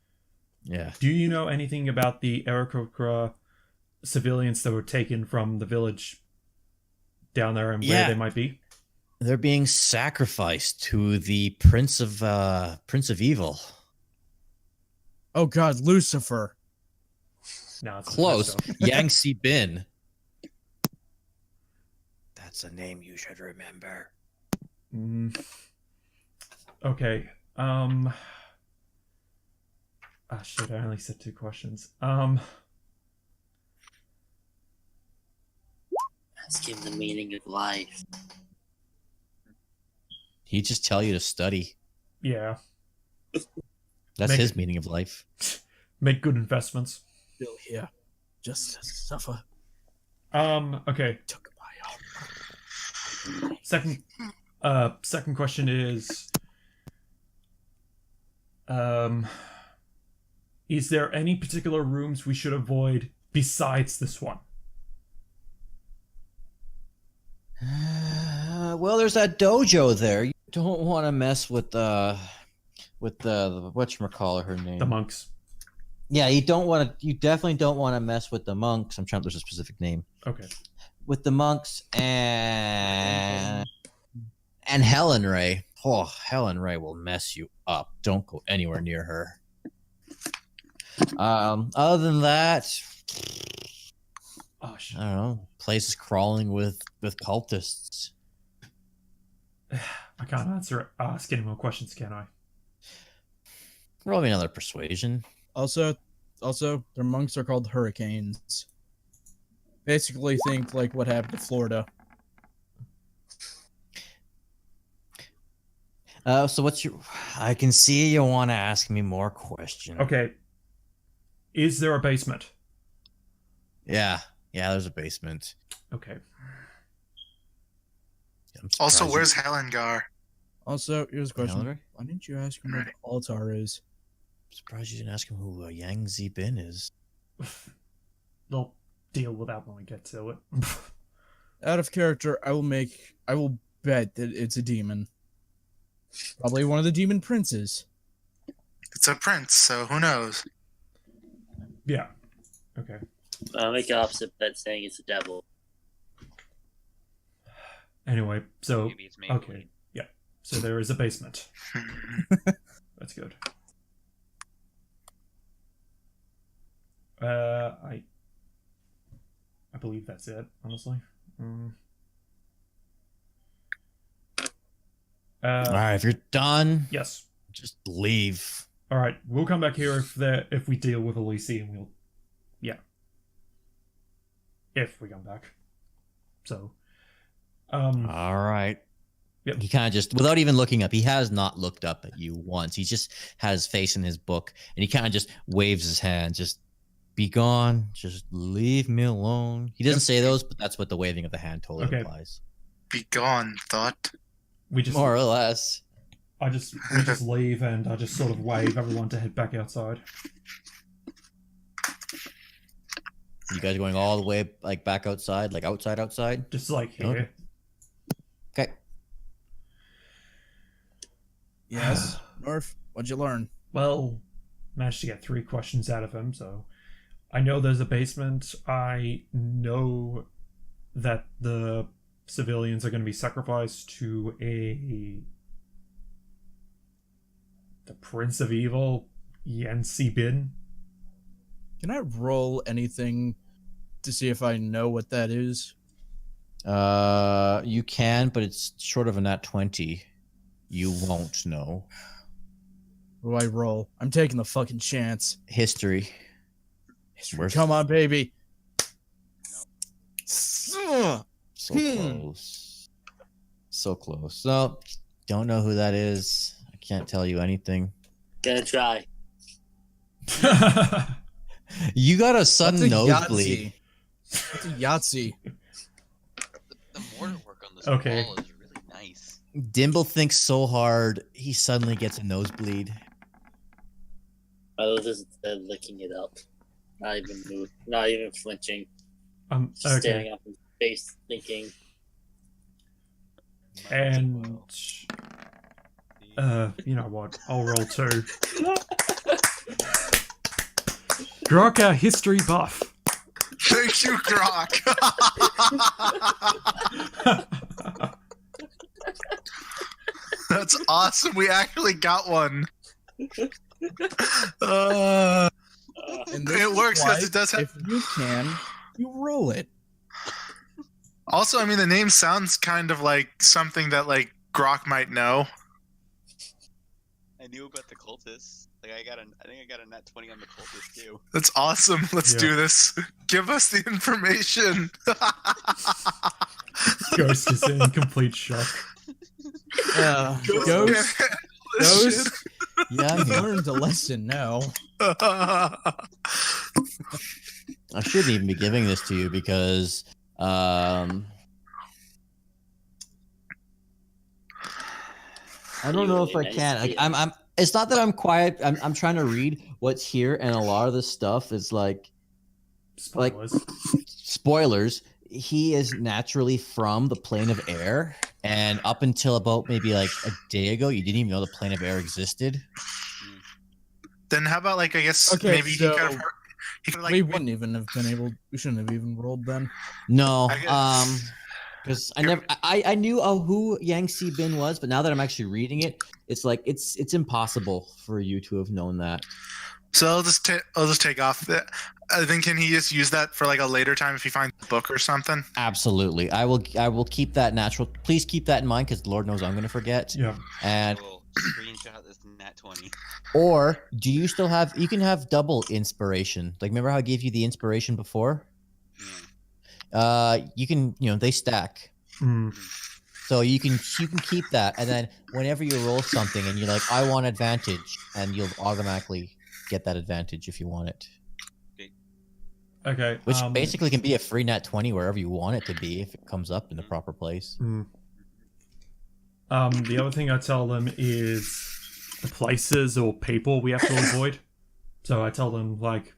Yeah. Do you know anything about the Aarakocra civilians that were taken from the village down there and where Yeah. they might be? They're being sacrificed to the Prince of Evil. Oh God, Lucifer. No, it's Close. Mephisto. Yangtze Bin. That's a name you should remember. Okay. Shit, I only said 2 questions. Ask him the meaning of life. He'd just tell you to study. Yeah. That's Make his it- meaning of life. Make good investments. Still here. just suffer. Okay. Took my Second question is, is there any particular rooms we should avoid besides this one? Well, there's that dojo there. You don't want to mess with the whatchamacallit, her name. The monks. Yeah, you definitely don't want to mess with the monks. I'm trying. There's a specific name. Okay. With the monks and Helen Ray. Oh, Helen Ray will mess you up. Don't go anywhere near her. Other than that, Oh shit. I don't know. Place is crawling with cultists. I can't ask any more questions, can I? Roll me another persuasion. Also, their monks are called hurricanes. Basically, think like what happened to Florida. So what's your? I can see you want to ask me more questions. Okay. Is there a basement? Yeah, there's a basement. Okay. I'm Also, surprised where's Helengar? Also, here's a question. Helen Ray? Why didn't you ask him what Right. altar is? I'm surprised you didn't ask him who Yang Zibin is. They'll deal with that when we get to it. Out of character, I will bet that it's a demon. Probably one of the demon princes. It's a prince, so who knows? Yeah. Okay. I'll make an opposite bet saying it's a devil. Anyway, so Maybe it's me. okay. Yeah. So there is a basement. That's good. I believe that's it, honestly. All right, if you're done, Yes. just leave. All right. We'll come back here if we deal with Elise, and we'll, yeah. If we come back. So, All right. Yep. He kind of just, without even looking up, he has not looked up at you once. He just has his face in his book, and he kind of just waves his hand, just be gone, just leave me alone. He doesn't say those, but that's what the waving of the hand totally Okay. implies. Be gone, thought. we just More or less. we just leave, and I just sort of wave everyone to head back outside. You guys going all the way like back outside, like outside? Just like here. Okay. Okay. Yes. Norf, what'd you learn? Well, managed to get 3 questions out of him, so I know there's a basement. I know that the civilians are going to be sacrificed to the Prince of Evil, Yancy Bin. Can I roll anything to see if I know what that is? You can, but it's short of a nat 20. You won't know. What do I roll? I'm taking the fucking chance. History. Where's- Come on, baby. So close. So close. No, don't know who that is. I can't tell you anything. Gonna try. You got a sudden That's a nosebleed. Yahtzee. That's a Yahtzee. The mortar work on this Okay. wall is really nice. Dimble thinks so hard, he suddenly gets a nosebleed. I was just licking it up. Not even flinching. Just Okay. staring up in space, thinking. And you know what? I'll roll 2. Groc, our history buff. Thank you, Groc. That's awesome. We actually got one. And It works why, because it does have. If you can, you roll it. Also, I mean, the name sounds kind of like something that like Groc might know. I knew about the cultists. Like I think I got a nat 20 on the cultists too. That's awesome. Let's Yeah. do this. Give us the information. Ghost is in complete shock. Ghost, Listen. Yeah, I've learned a lesson now. I shouldn't even be giving this to you because I don't know if I can. I'm it's not that I'm quiet. I'm trying to read what's here, and a lot of this stuff is like spoilers. He is naturally from the plane of air, and up until about maybe like a day ago, you didn't even know the plane of air existed. Then how about like I guess Okay, maybe so he could have like we wouldn't even have been able. We shouldn't have even rolled then. No, I guess- because I knew who Yang Si Bin was, but now that I'm actually reading it, it's like it's impossible for you to have known that. So I'll just take off. I think can he just use that for like a later time if he finds a book or something? Absolutely, I will keep that natural. Please keep that in mind because Lord knows I'm going to forget. Yeah. And We'll screenshot this nat 20. or do you still have? You can have double inspiration. Like remember how I gave you the inspiration before? Yeah. You can they stack. So you can keep that, and then whenever you roll something and you're like, I want advantage, and you'll automatically get that advantage if you want it. Okay. Which basically can be a free nat 20 wherever you want it to be if it comes up in the proper place. The other thing I tell them is the places or people we have to avoid. So I tell them, like,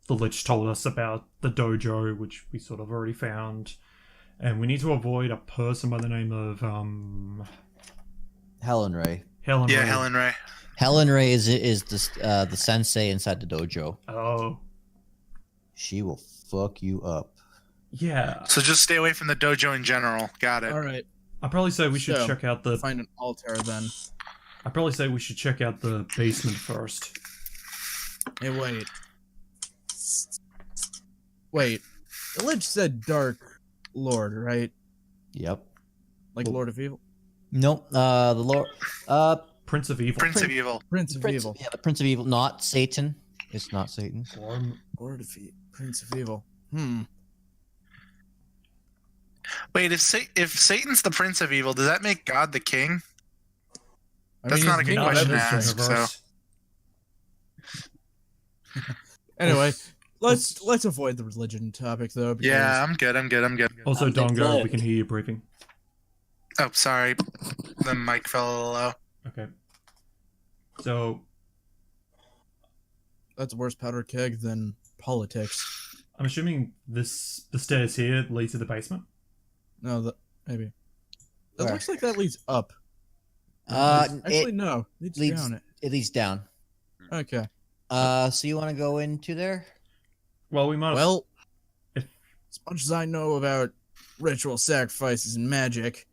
the Lich told us about the dojo, which we sort of already found. And we need to avoid a person by the name of, Helen Ray. Helen Yeah, Ray. Helen Ray. Helen Ray is the sensei inside the dojo. Oh. She will fuck you up. Yeah. So just stay away from the dojo in general. Got it. All right. I'd probably say we should So, check out the... Find an altar then. I'd probably say we should check out the basement first. Hey, wait. Wait. The Lich said Dark Lord, right? Yep. Like Lord of Evil? Nope. The Lord. Prince of Evil. Prince of Evil. Prince of Evil. Yeah, the Prince of Evil. Not Satan. It's not Satan. Lord of Evil. Prince of Evil. Wait, if Satan's the Prince of Evil, does that make God the King? I That's mean, not he's a good king of question to everything. ask. So Anyway, let's avoid the religion topic though. Because yeah, I'm good. Also, I'm the Dongo, cleric. we can hear you breathing. Oh, sorry, the mic fell a little low. Okay. So, that's a worse powder keg than politics. I'm assuming the stairs here lead to the basement? No, maybe. That Where? looks like that leads up. It No, leads down. It leads down. Okay. So you want to go into there? Well, we might. Well, if as much as I know about ritual sacrifices and magic,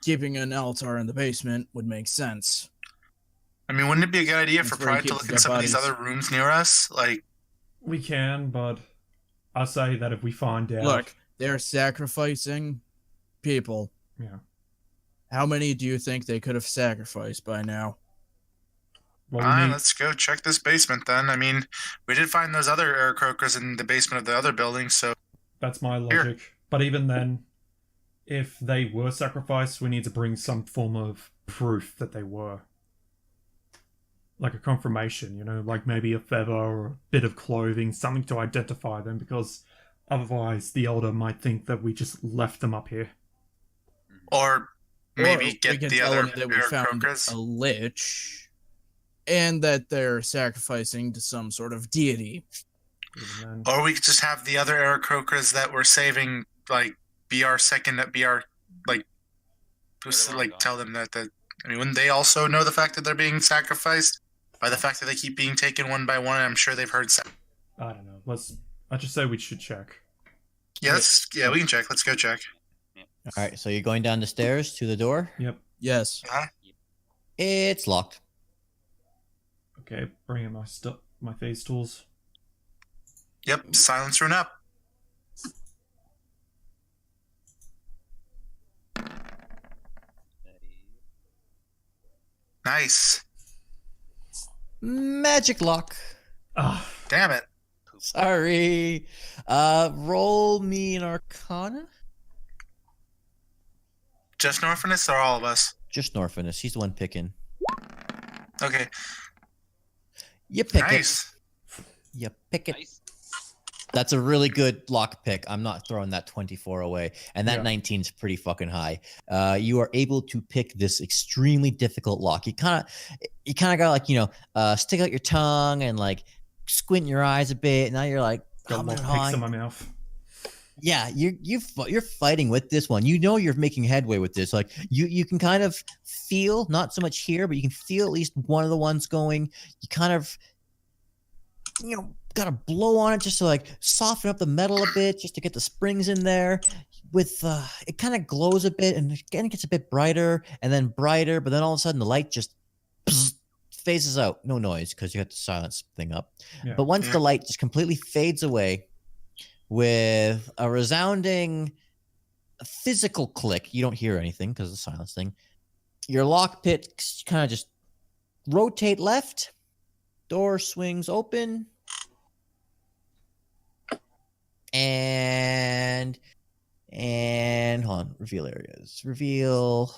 keeping an altar in the basement would make sense. I mean, wouldn't it be a good idea for That's where he Pride to keeps look in dead some of these bodies. other rooms near us? Like, we can, but I'll say that if we find out. Look, they're sacrificing people. Yeah. How many do you think they could have sacrificed by now? Well, we need, let's go check this basement then. I mean, we did find those other air croakers in the basement of the other building, so that's my logic. But even then, if they were sacrificed, we need to bring some form of proof that they were. Like a confirmation, you know, like maybe a feather or a bit of clothing, something to identify them, because otherwise the Elder might think that we just left them up here. or maybe Or we get can the tell other them that we air found croakers. a lich, and that they're sacrificing to some sort of deity. Even then. Or we could just have the other air croakers that we're saving, like, be our just like tell them that I mean, wouldn't they also know the fact that they're being sacrificed by the fact that they keep being taken one by one? I'm sure they've heard. I don't know. I just say we should check. Yeah, we can check. Let's go check. All right. So you're going down the stairs to the door. Yep. Yes. It's locked. Okay, bring in my phase tools. Yep, silence rune up. Nice. Magic lock. Ah, Damn it. Sorry. Roll me an Arcana. Just Norfinas or all of us? Just Norfinas. He's the one picking. Okay. You pick Nice. it. You pick it. Nice. That's a really good lock pick. I'm not throwing that 24 away. And that Yeah. 19 is pretty fucking high. You are able to pick this extremely difficult lock. You kind of gotta like, stick out your tongue and like squint your eyes a bit. Now you're like, Got humming and lockpicks hawing. in my mouth. Yeah, you're fighting with this one. You know you're making headway with this. Like you can kind of feel, not so much here, but you can feel at least one of the ones going. You kind of, gotta blow on it just to like soften up the metal a bit, just to get the springs in there. With it kind of glows a bit, and again it gets a bit brighter and then brighter, but then all of a sudden the light just phases out. No noise because you got the silence thing up. Yeah. But once the light just completely fades away, with a resounding physical click, you don't hear anything because of the silence thing. Your lock pit kind of just rotate left, door swings open, and hold on, reveal areas. Reveal.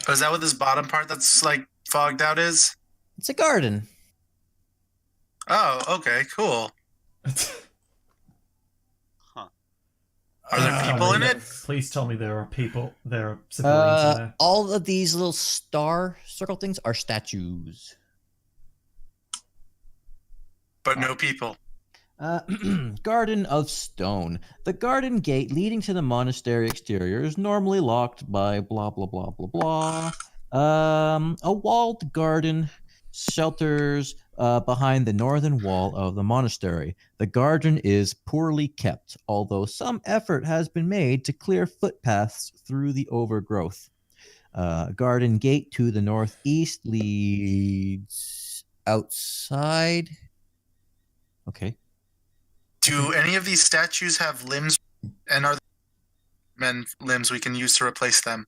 Oh, is that what this bottom part that's like fogged out is? It's a garden. Oh, okay, cool. Are there Tell people me in that- it? Please tell me there are people. There are civilians in there. All of these little star circle things are statues. But no people. Garden of Stone. The garden gate leading to the monastery exterior is normally locked by blah blah blah blah blah. A walled garden shelters behind the northern wall of the monastery. The garden is poorly kept, although some effort has been made to clear footpaths through the overgrowth. Garden gate to the northeast leads outside. Okay. Do any of these statues have limbs? And are men limbs we can use to replace them?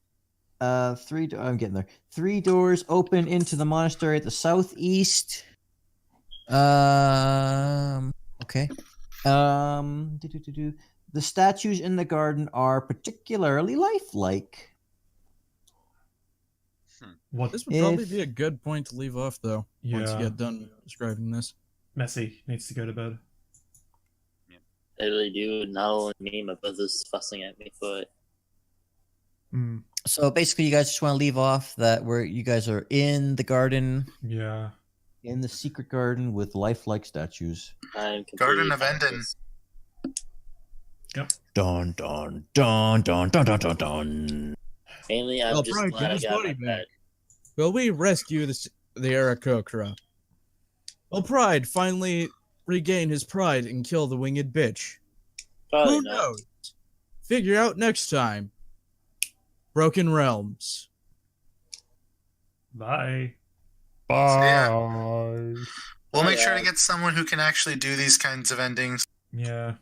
I'm getting there. 3 doors open into the monastery at the southeast. Okay. The statues in the garden are particularly lifelike. What? This would probably If- be a good point to leave off, though, once you Yeah. get done describing this. Messy needs to go to bed. I really do. Not only me, my brother's fussing at me for it. Mm, So basically, you guys just want to leave off that where you guys are in the garden, yeah. in the secret garden with lifelike statues. I'm Garden completely of Enden. helpless. Dun dun dun dun dun dun dun dun. Mainly, I'm Well, just Brian, glad get I his got body my back. pet. Will we rescue the Aarakocra? Will Pride finally regain his pride and kill the winged bitch? Probably Who not. knows? Figure out next time. Broken Realms. Bye. Yeah. We'll make sure to Yeah. get someone who can actually do these kinds of endings. Yeah.